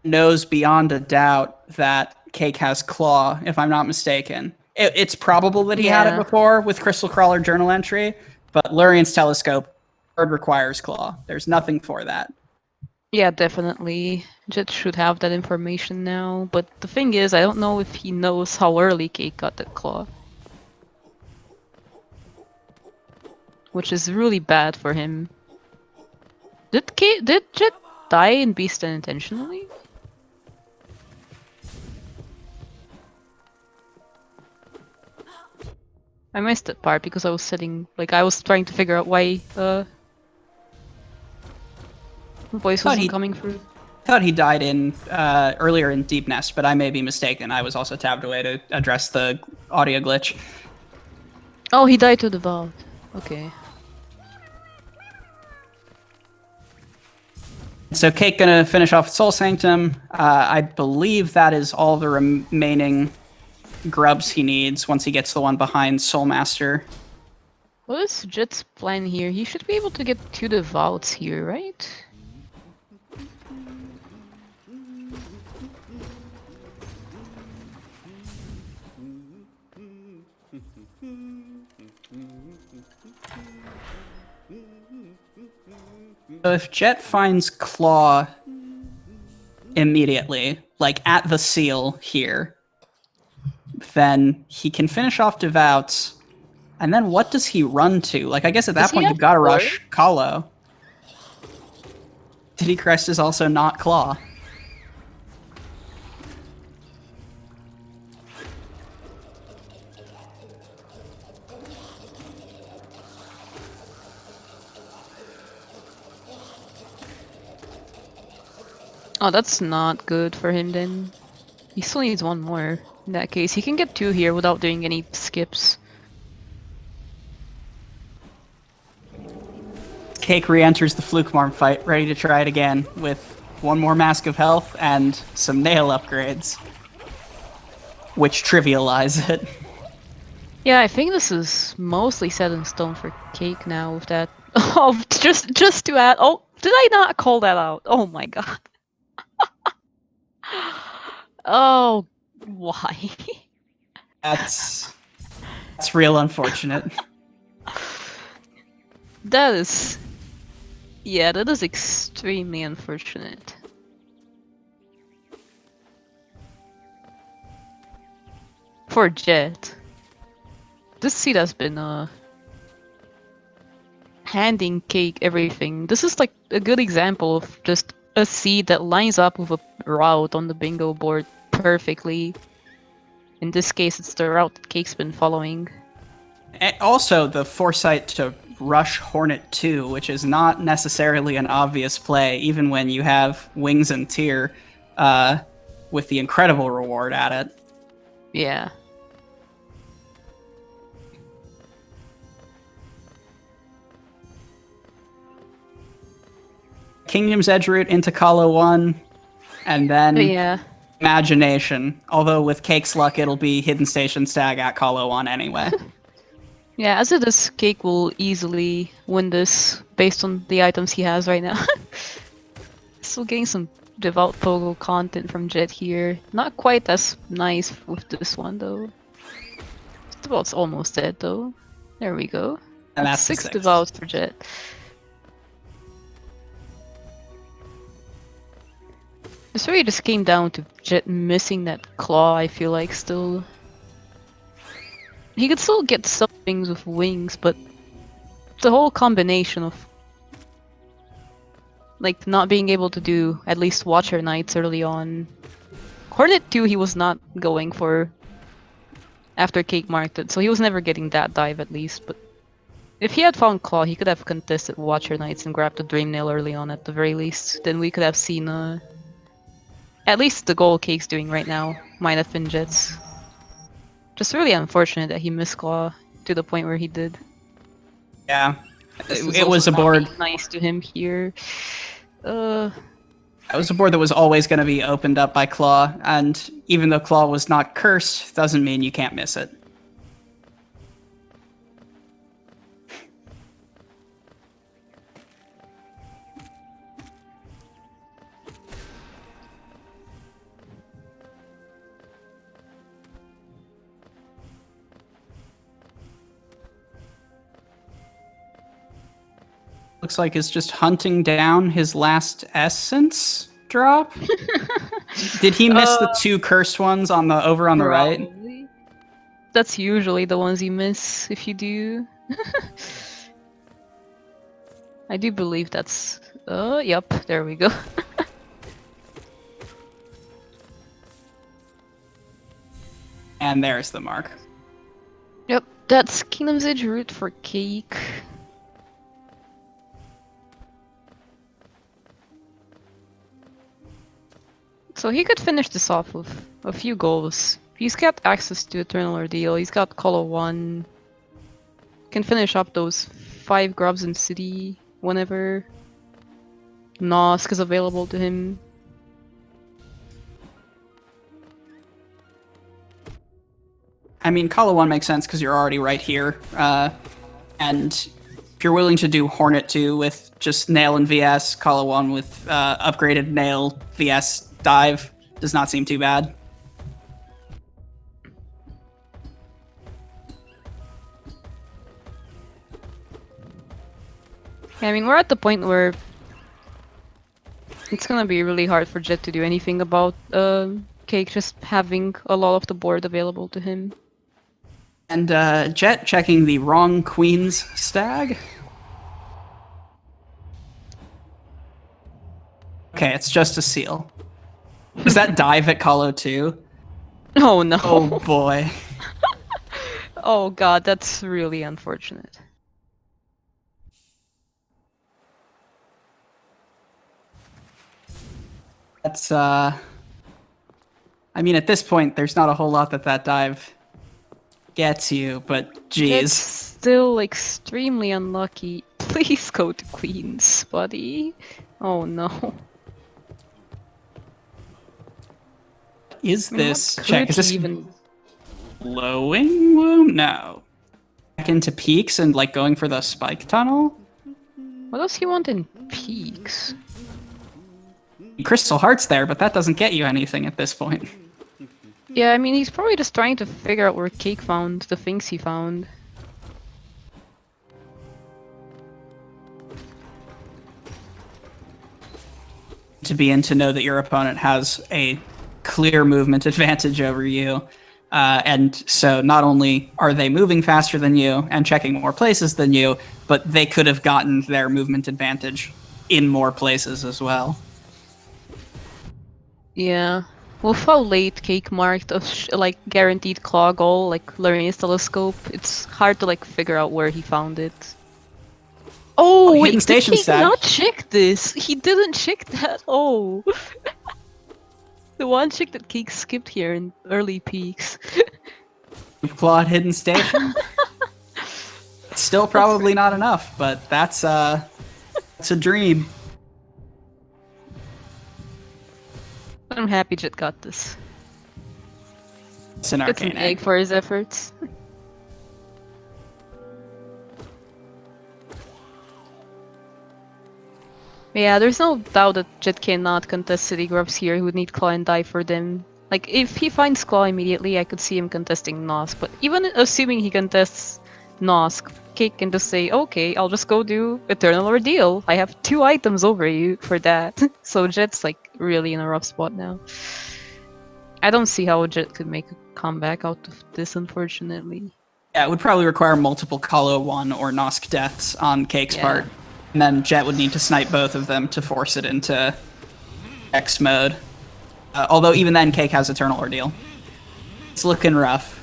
knows beyond a doubt that Cake has Claw, if I'm not mistaken. It's probable that he had it Yeah. before with Crystal Crawler journal entry, but Lurian's Telescope card requires Claw. There's nothing for that. Yeah, definitely. Jet should have that information now, but the thing is, I don't know if he knows how early Cake got the claw. Which is really bad for him. Did Jet die in Beast intentionally? I missed that part because I was sitting, like, I was trying to figure out why, voice wasn't coming through. I thought he died in earlier in Deep Nest, but I may be mistaken. I was also tabbed away to address the audio glitch. Oh, he died to the vault. Okay. So Cake gonna finish off with Soul Sanctum. I believe that is all the remaining grubs he needs once he gets the one behind Soul Master. What is Jet's plan here? He should be able to get 2 devoutes here, right? So if Jet finds Claw immediately, like at the seal here, then he can finish off Devout. And then what does he run to? Like, I guess at Does that he point have you've got to four? rush Kahlo. Diddy Crest is also not Claw. Oh, that's not good for him then. He still needs one more. In that case, he can get 2 here without doing any skips. Cake re-enters the Flukemarm fight, ready to try it again with one more Mask of Health and some nail upgrades, which trivialize it. Yeah, I think this is mostly set in stone for Cake now with that. Oh, just to add. Oh, did I not call that out? Oh my god. Oh, why? That's real unfortunate. That is... Yeah, that is extremely unfortunate. For Jet. This seed has been, handing Cake everything. This is like a good example of just a seed that lines up with a route on the bingo board perfectly. In this case, it's the route that Cake's been following. And also, the foresight to rush Hornet 2, which is not necessarily an obvious play, even when you have Wings and Tier, with the incredible reward at it. Yeah. Kingdom's Edge route into Kalo 1, and then Yeah. Imagination. Although with Cake's luck, it'll be Hidden Station Stag at Kalo 1 anyway. Yeah, as it is, Cake will easily win this based on the items he has right now. Still getting some Devout Pogo content from Jet here. Not quite as nice with this one though. Devout's almost dead though. There we go. And that's 6 the 6. Devouts for Jet. This really just came down to Jet missing that claw, I feel like, still. He could still get some things with wings, but the whole combination of like not being able to do at least Watcher Knights early on. Hornet 2 he was not going for after Cake marked it, so he was never getting that dive at least, but if he had found Claw, he could have contested Watcher Knights and grabbed the Dream Nail early on at the very least. Then we could have seen at least the goal Cake's doing right now might have been Jet's. Just really unfortunate that he missed Claw to the point where he did. Yeah. This is It was a also not board. being nice to him here. It was a board that was always going to be opened up by Claw, and even though Claw was not cursed, doesn't mean you can't miss it. Looks like it's just hunting down his last essence drop. Did he miss the 2 cursed ones on the over on the right? Probably. That's usually the ones you miss if you do. I do believe that's... yep, there we go. And there's the mark. Yep, that's Kingdom's Edge route for Cake. So he could finish this off with a few goals. He's got access to Eternal Ordeal, he's got Colo 1. Can finish up those 5 grubs in City whenever Nosk is available to him. I mean, Kala 1 makes sense because you're already right here. And if you're willing to do Hornet 2 with just Nail and VS, Kala 1 with upgraded Nail, VS, Dive does not seem too bad. Yeah, I mean, we're at the point where It's gonna be really hard for Jet to do anything about Cake just having a lot of the board available to him. And Jet checking the wrong queen's stag. Okay, it's just a seal. Does that dive at Colo too? Oh no. Oh boy. Oh god, that's really unfortunate. That's I mean, at this point, there's not a whole lot that dive gets you, but It's geez. still extremely unlucky. Please go to Queens, buddy. Oh no. Is I mean, this what check? could Is this he even? glowing womb? No. Back into peaks and like going for the spike tunnel? What does he want in Peaks? Crystal Heart's there, but that doesn't get you anything at this point. Yeah, I mean, he's probably just trying to figure out where Cake found the things he found. To be in to know that your opponent has a clear movement advantage over you. And so not only are they moving faster than you and checking more places than you, but they could have gotten their movement advantage in more places as well. Yeah. With how late Cake marked a like guaranteed claw goal, like Lorraine's telescope, it's hard to like figure out where he found it. Oh wait, hidden did station Cake stack. not check this? He didn't check that. Oh, the one check that Cake skipped here in early peaks. You've clawed hidden station. Still probably not enough, but that's a dream. I'm happy Jet got this. It's an Gets an arcane egg egg. for his efforts. Yeah, there's no doubt that Jet cannot contest City Grubs here. He would need Claw and die for them. Like, if he finds Claw immediately, I could see him contesting Nosk. But even assuming he contests Nosk, Cake can just say, okay, I'll just go do Eternal Ordeal. I have 2 items over you for that. So Jet's, like, really in a rough spot now. I don't see how Jet could make a comeback out of this, unfortunately. Yeah, it would probably require multiple Kalo 1 or Nosk deaths on Cake's Yeah. part. And then Jet would need to snipe both of them to force it into X mode. Although even then, Cake has Eternal Ordeal. It's looking rough.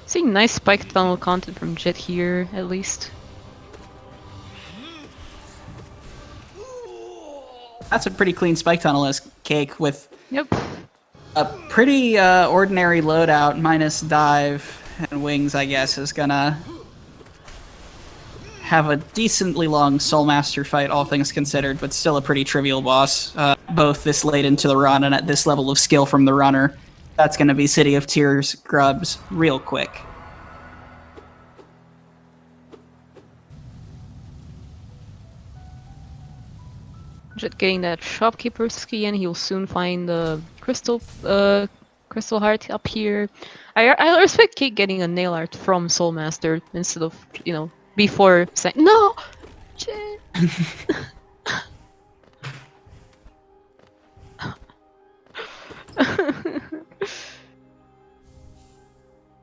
Seeing nice spike tunnel content from Jet here, at least. That's a pretty clean spike tunnel as Cake with Yep. a pretty ordinary loadout minus dive and wings, I guess, is gonna have a decently long Soulmaster fight, all things considered, but still a pretty trivial boss, both this late into the run and at this level of skill from the runner. That's gonna be City of Tears grubs real quick. Jet getting that shopkeeper's key, and he'll soon find the crystal heart up here. I respect Cake getting a nail art from Soulmaster instead of, you know, before saying no. Jet.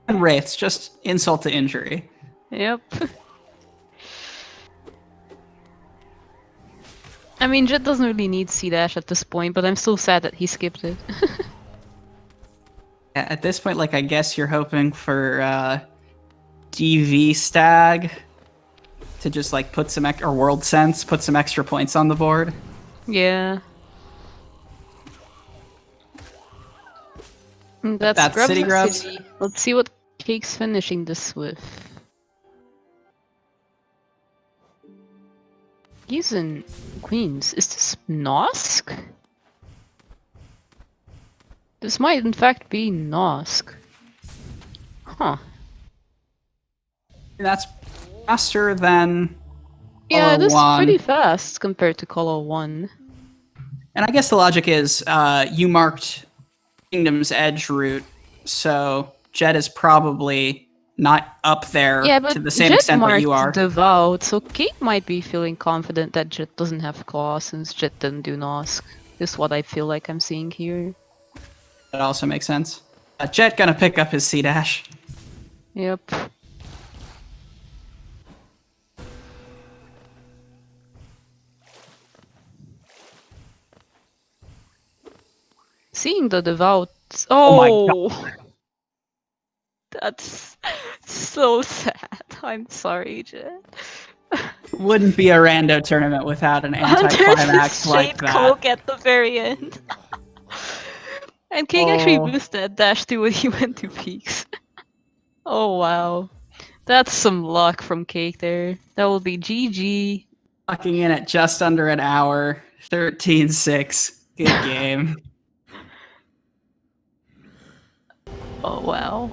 And Wraiths, just insult to injury. Yep. I mean, Jet doesn't really need C-Dash at this point, but I'm still sad that he skipped it. Yeah, at this point, like, I guess you're hoping for DV Stag to just, like, put some, or World Sense, put some extra points on the board. Yeah. And that's That's City Grubs. City. Let's see what Cake's finishing this with. He's in Queens. Is this Nosk? This might in fact be Nosk. Huh. That's faster than Yeah, Color this is 1. pretty fast compared to Color 1. And I guess the logic is you marked Kingdom's Edge route, so Jet is probably not up there Yeah, but to the same Jet extent that you marked are. Devout, so Cake might be feeling confident that Jet doesn't have Claw since Jet didn't do Nosk. Is what I feel like I'm seeing here. That also makes sense. Jet gonna pick up his C dash. Yep. Seeing the Devout. Oh my god. Oh! That's so sad. I'm sorry, Jet. Wouldn't be a rando tournament without an There's a anticlimax like straight that. coke at the very end. And Cake actually Oh, boosted dash 2 when he went to peaks. Oh wow. That's some luck from Cake there. That will be GG. clocking in at just under an hour. 13-6. Good game. Oh wow.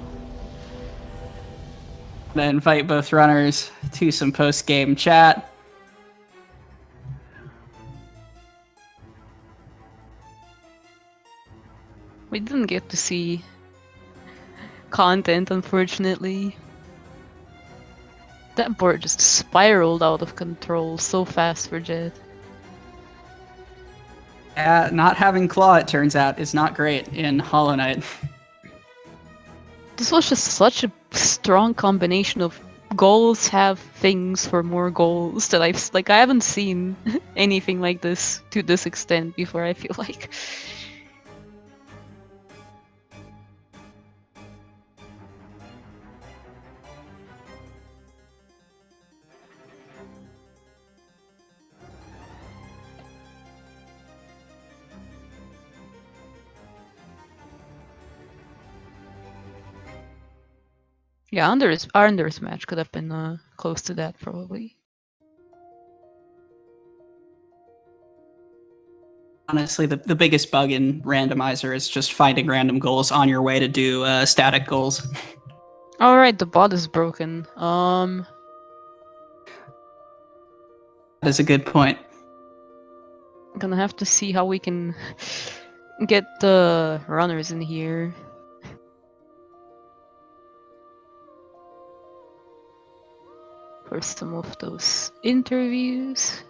Gonna invite both runners to some post-game chat. We didn't get to see content, unfortunately. That board just spiraled out of control so fast for Jet. Not having Claw, it turns out, is not great in Hollow Knight. This was just such a strong combination of goals have things for more goals that I haven't seen anything like this to this extent before, I feel like. Yeah, Under's match could have been close to that probably. Honestly, the biggest bug in Randomizer is just finding random goals on your way to do static goals. Alright, the bot is broken. That is a good point. Gonna have to see how we can get the runners in here. For some of those interviews.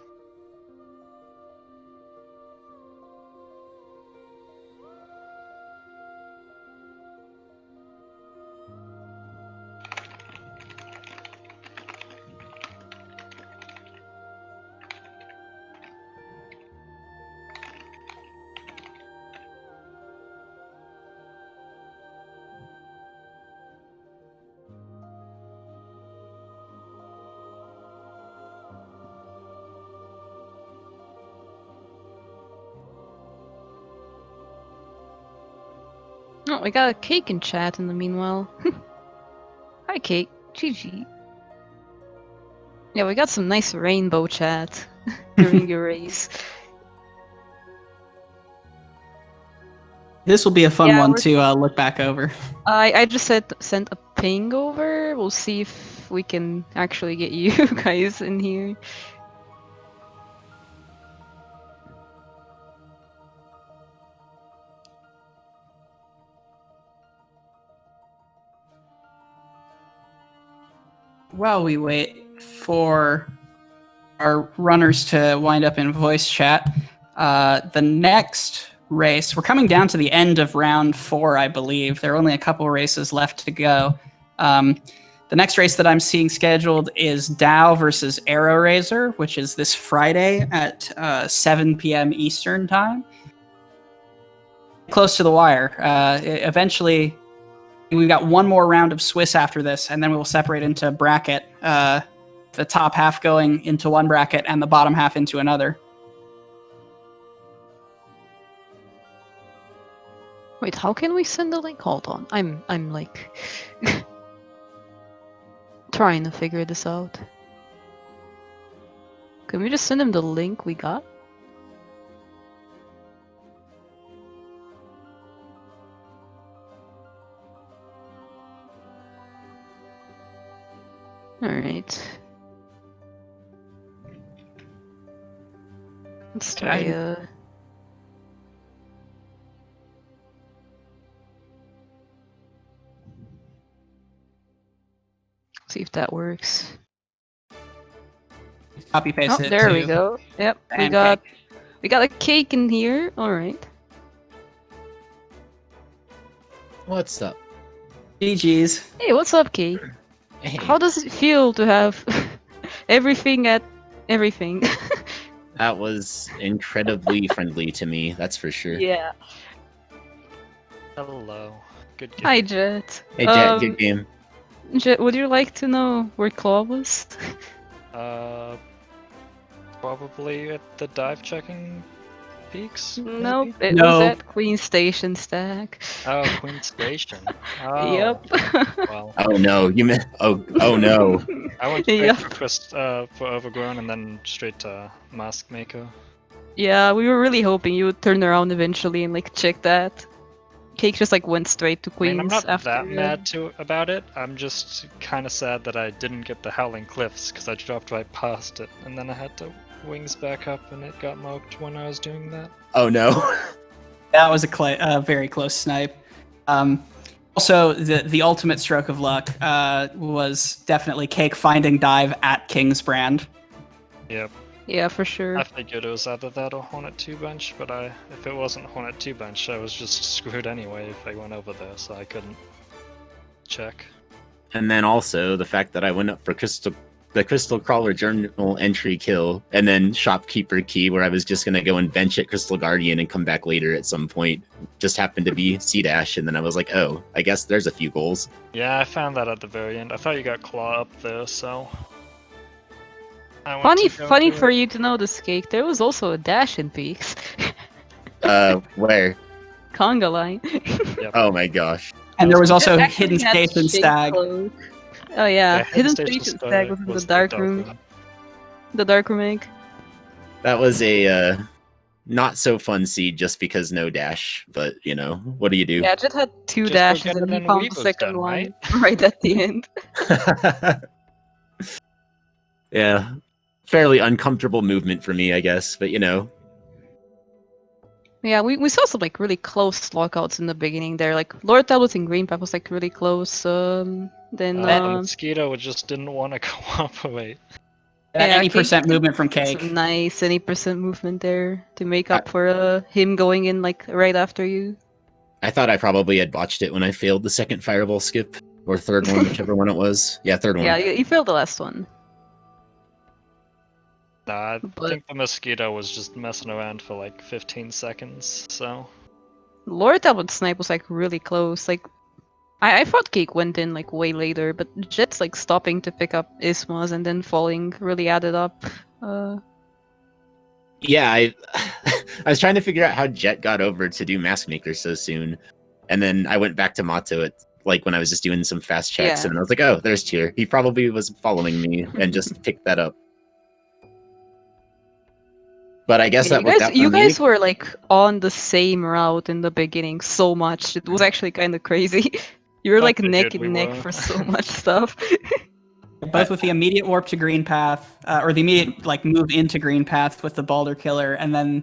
Oh, we got a Cake in chat in the meanwhile. Hi, Cake. GG. Yeah, we got some nice rainbow chat during your race. This will be a fun Yeah, one to look back over. I just sent a ping over. We'll see if we can actually get you guys in here. While we wait for our runners to wind up in voice chat, the next race, we're coming down to the end of round 4, I believe. There are only a couple races left to go. The next race that I'm seeing scheduled is Dow versus Arrow Razor, which is this Friday at 7 p.m. Eastern time. Close to the wire. Eventually, we've got one more round of Swiss after this, and then we will separate into bracket. The top half going into one bracket and the bottom half into another. Wait, how can we send the link? Hold on. I'm like trying to figure this out. Can we just send him the link we got? Alright. Let's try See if that works. Copy Oh, paste it. there we to go. Yep, pancake. we got a cake in here. All right. What's up? GG's. Hey, what's up, Cake? Hey, How does it feel to have everything at everything? that was incredibly friendly to me, that's for sure. Yeah. Hello. Good game. Hi, Jet. Hey, Jet, good game. Jet, would you like to know where Claw was? Probably at the dive checking peaks? Nope, maybe? it No. was at Queen Station Stack. Oh, Queen Station. Oh. Yep. Well, Oh no, you meant oh no. I went straight Yep. for Overgrown and then straight to Mask Maker. Yeah, we were really hoping you would turn around eventually and like check that. Cake just like went straight to I Queens mean, I'm not after. that mad about it. I'm just kind of sad that I didn't get the Howling Cliffs because I dropped right past it, and then I had to wings back up, and it got moked when I was doing that. Oh no. That was a very close snipe. Also, the ultimate stroke of luck was definitely Cake finding dive at Kingsbrand. Yep. Yeah, for sure. I figured it was either that or Hornet 2 bench, but if it wasn't Hornet 2 bench, I was just screwed anyway if I went over there, so I couldn't check. And then also the fact that I went up for the Crystal Crawler Journal entry kill, and then Shopkeeper Key, where I was just gonna go and bench at Crystal Guardian and come back later at some point, just happened to be C-Dash, and then I was like, oh, I guess there's a few goals. Yeah, I found that at the very end. I thought you got Claw up there, so... I went to go Funny do for it. you to know this, Cake. There was also a dash in Peaks. Where? Conga line. Yep. Oh my gosh. And there was also It actually Hidden had Station Shade Stag. Cloak. Oh yeah, Hidden Station Station Stag was in the was dark dark room. The dark room egg. That was a not so fun seed just because no dash, but you know, what do you do? Yeah, Jet had two Just go dashes get and it he in found the Weaver's second Den, one right at the end. Yeah. Fairly uncomfortable movement for me, I guess, but you know. Yeah, we saw some like really close lockouts in the beginning there. Like Lord Tablet and Green Pack was like really close. Then The Mosquito just didn't want to cooperate. That yeah, 80% Cake movement from did Cake. some nice 80% movement there to make up for him going in like right after you. I thought I probably had botched it when I failed the second fireball skip, or third one, whichever one it was. Yeah, third one. Yeah, you failed the last one. Nah, I But- think the Mosquito was just messing around for like 15 seconds, so... Lord Tablet snipe was like really close. Like I thought Cake went in like way later, but Jet's like stopping to pick up Ismas and then falling really added up. Yeah, I was trying to figure out how Jet got over to do Mask Maker so soon. And then I went back to Mato at like when I was just doing some fast checks, Yeah. and I was like, oh, there's Tier. He probably was following me and just picked that up. But I guess Yeah, that worked out for you me. guys were like on the same route in the beginning so much. It was actually kind of crazy. You were I like figured neck we and neck were. for so much stuff. Both with the immediate warp to Green Path, or the immediate like move into Green Path with the Balder Killer, and then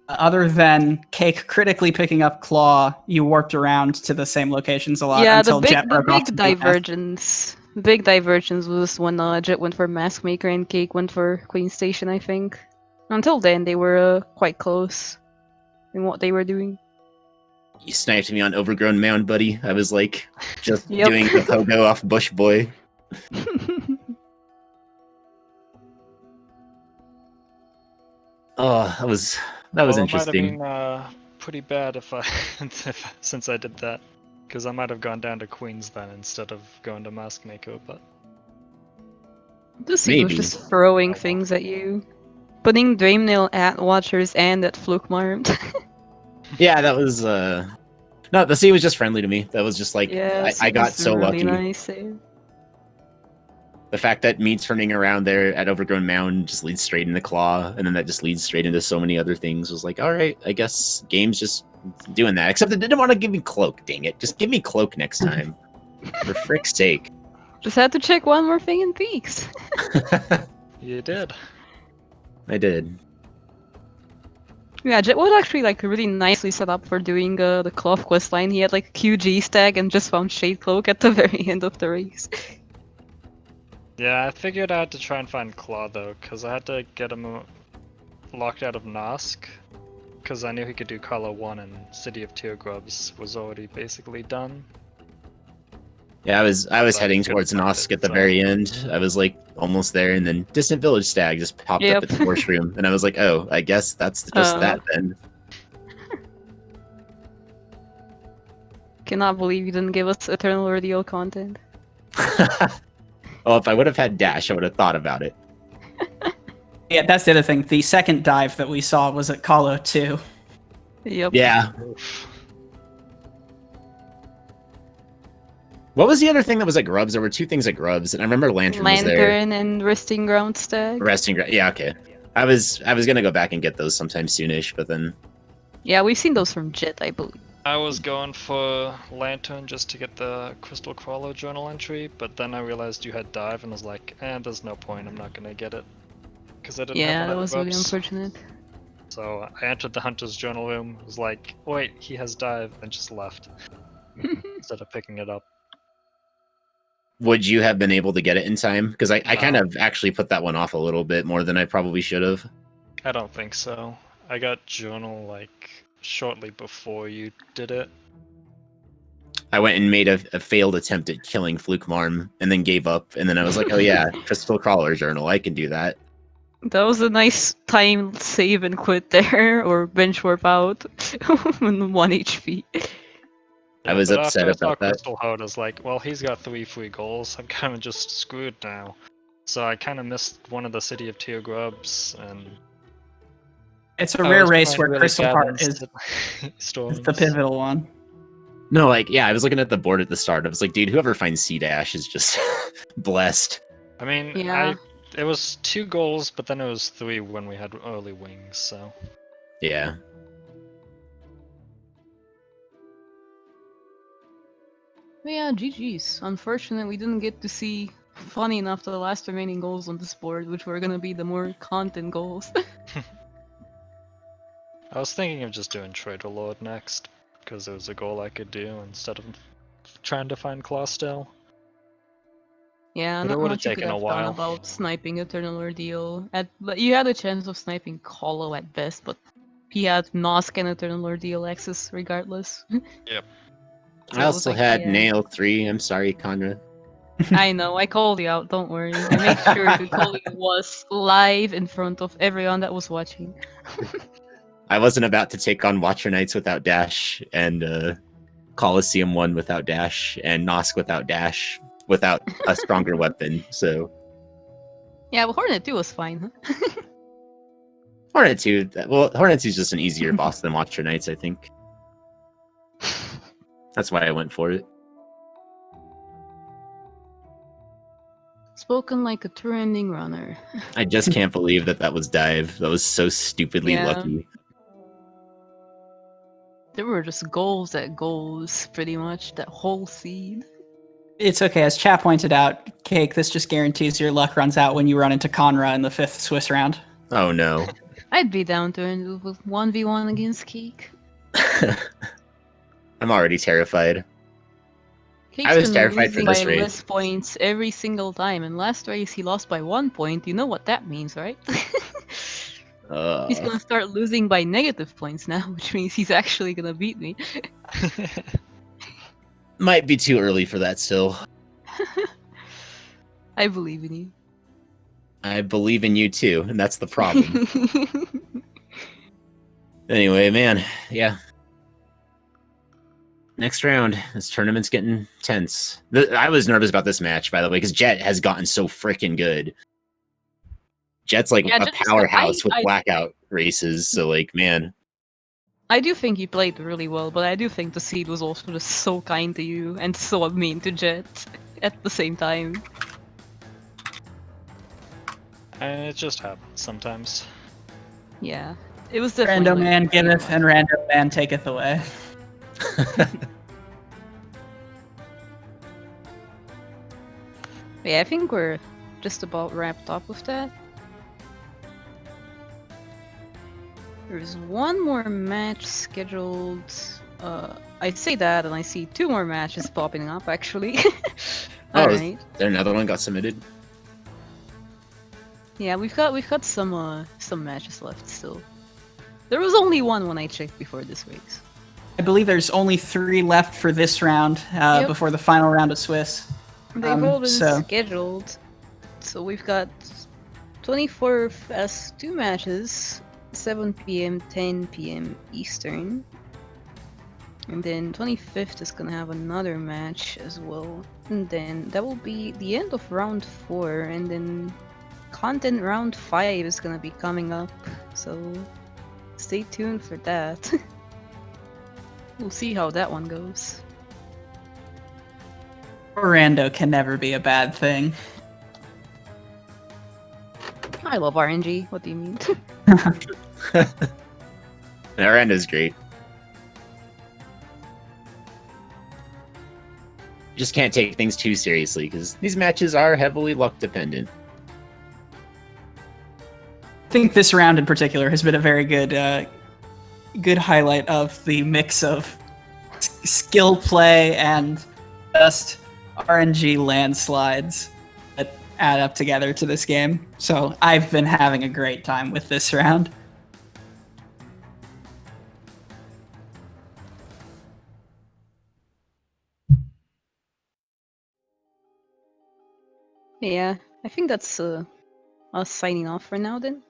other than Cake critically picking up Claw, you warped around to the same locations a lot Yeah, until Jet the broke off big to Green Path. divergence. Big divergence was when Jet went for Mask Maker and Cake went for Queen Station, I think. Until then, they were quite close in what they were doing. You sniped me on Overgrown Mound, buddy. I was like, just Yep. doing the pogo off Bush Boy. Oh, that was interesting. It might have been pretty bad if I since I did that, because I might have gone down to Queens then instead of going to Mask Maker. But This seed was Maybe. just throwing Oh, wow. things at you. Putting Dreamnail at Watchers and at Flukmarm. Yeah, that was no, the sea was just friendly to me. That was just like Yeah, I seed got was so really lucky. nice there. The fact that me turning around there at Overgrown Mound just leads straight into Claw, and then that just leads straight into so many other things, was like, all right, I guess game's just doing that. Except it didn't want to give me Cloak, dang it. Just give me Cloak next time. For frick's sake. Just had to check one more thing in Peaks. you did. I did. Yeah, Jet was actually like really nicely set up for doing the Cloth quest line. He had like QG stag and just found Shade Cloak at the very end of the race. Yeah, I figured I had to try and find Claw though, because I had to get him locked out of Nosk, because I knew he could do Color 1 and City of Tear Grubs was already basically done. Yeah, I was But I heading couldn't towards find Nosk it, at the so- very end. I was like almost there, and then Distant Village Stag just popped Yep. up at the horse room, and I was like, oh, I guess that's just that then. Cannot believe you didn't give us Eternal Ordeal content. Well, if I would have had Dash, I would have thought about it. Yeah, that's the other thing. The second dive that we saw was at Kalo 2. Yep. Yeah. What was the other thing that was at Grubs? There were two things at Grubs, and I remember Lantern was there. Lantern and Resting Ground Stag. Resting Ground. Yeah, okay. I was gonna go back and get those sometime soonish, but then Yeah, we've seen those from Jet, I believe. I was going for Lantern just to get the Crystal Crawler journal entry, but then I realized you had Dive and was like, there's no point, I'm not gonna get it. Because I didn't Yeah, have that one was at really Grubs. unfortunate. So I entered the Hunter's journal room, was like, wait, he has Dive, and just left. Instead of picking it up. would you have been able to get it in time? Because I kind No. of actually put that one off a little bit more than I probably should have. I don't think so. I got journal like shortly before you did it. I went and made a failed attempt at killing Fluke Marm and then gave up. And then I was like, oh yeah, Crystal Crawler Journal, I can do that. That was a nice time save and quit there, or bench warp out on 1 HP. I was but upset after I saw about that. Crystal Horde, I was like, well, he's got 3 free goals. I'm kind of just screwed now. So I kind of missed one of the City of Tear Grubs, and It's a I rare was race playing where really Crystal bad Heart is instead- Storms. the pivotal one. No, like, yeah, I was looking at the board at the start. I was like, dude, whoever finds C-Dash is just blessed. I mean, Yeah. it was 2 goals, but then it was 3 when we had early wings, so. Yeah. But yeah, GG's. Unfortunately, we didn't get to see, funny enough, the last remaining goals on this board, which were gonna be the more content goals. I was thinking of just doing Trader Lord next, because it was a goal I could do instead of trying to find Clawstill. Yeah, But it not would've much you could taken a have while. done about sniping Eternal Ordeal. But you had a chance of sniping Colo at best, but he had Nosk and Eternal Ordeal access regardless. Yep. So I it was also like, had yeah. Nail 3. I'm sorry, Conrad. I know, I called you out, don't worry. I made sure to call you was live in front of everyone that was watching. I wasn't about to take on Watcher Knights without Dash, and Coliseum 1 without Dash, and Nosk without Dash, without a stronger weapon, so... Yeah, but Hornet 2 was fine, huh? Hornet 2, well, Hornet 2 is just an easier boss than Watcher Knights, I think. That's why I went for it. Spoken like a true ending runner. I just can't believe that was Dive. That was so stupidly Yeah. lucky. There were just goals at goals, pretty much, that whole seed. It's okay, as Chap pointed out, Cake, this just guarantees your luck runs out when you run into Conra in the 5th Swiss round. Oh no. I'd be down to do with 1v1 against Cake. I'm already terrified. Cake's I was been terrified for losing this by race. less points every single time, and last race he lost by 1 point. You know what that means, right? He's gonna start losing by negative points now, which means he's actually gonna beat me. Might be too early for that still. I believe in you. I believe in you too, and that's the problem. Anyway, man, yeah. Next round. This tournament's getting tense. I was nervous about this match, by the way, because Jet has gotten so freaking good. Jet's like Yeah, a Jet is- powerhouse with I- blackout races, so like, man. I do think he played really well, but I do think the seed was also just so kind to you and so mean to Jet at the same time. And it just happens sometimes. Yeah, it was definitely Random like- man giveth and random man taketh away. Yeah, I think we're just about wrapped up with that. There's one more match scheduled. I say that and I see 2 more matches popping up actually. Oh, Alright. there another one got submitted? Yeah, we've got some matches left still. There was only one when I checked before this race. I believe there's only 3 left for this round Yep. before the final round of Swiss. They've all been so- scheduled. So we've got 24th as 2 matches, 7 p.m., 10 p.m. Eastern. And then 25th is gonna have another match as well. And then that will be the end of round 4, and then content round 5 is gonna be coming up. So stay tuned for that. We'll see how that one goes. Rando can never be a bad thing. I love RNG. What do you mean? Aranda's great. You just can't take things too seriously because these matches are heavily luck dependent. I think this round in particular has been a very good good highlight of the mix of skill play and just RNG landslides that add up together to this game. So I've been having a great time with this round. Yeah, I think that's us signing off for now then.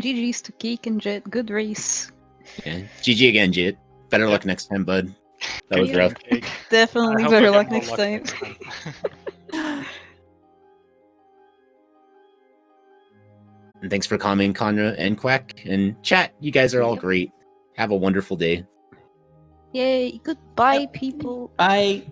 GG's to Cake and Jet. Good race. Yeah. GG again, Jit. Better luck next time, bud. That was Yeah. rough. Cake. Definitely I hope better I get luck more next luck time. next time. And thanks for commenting, Conra and Quack. And chat, you guys are all Yep. great. Have a wonderful day. Yay, goodbye, people. Bye.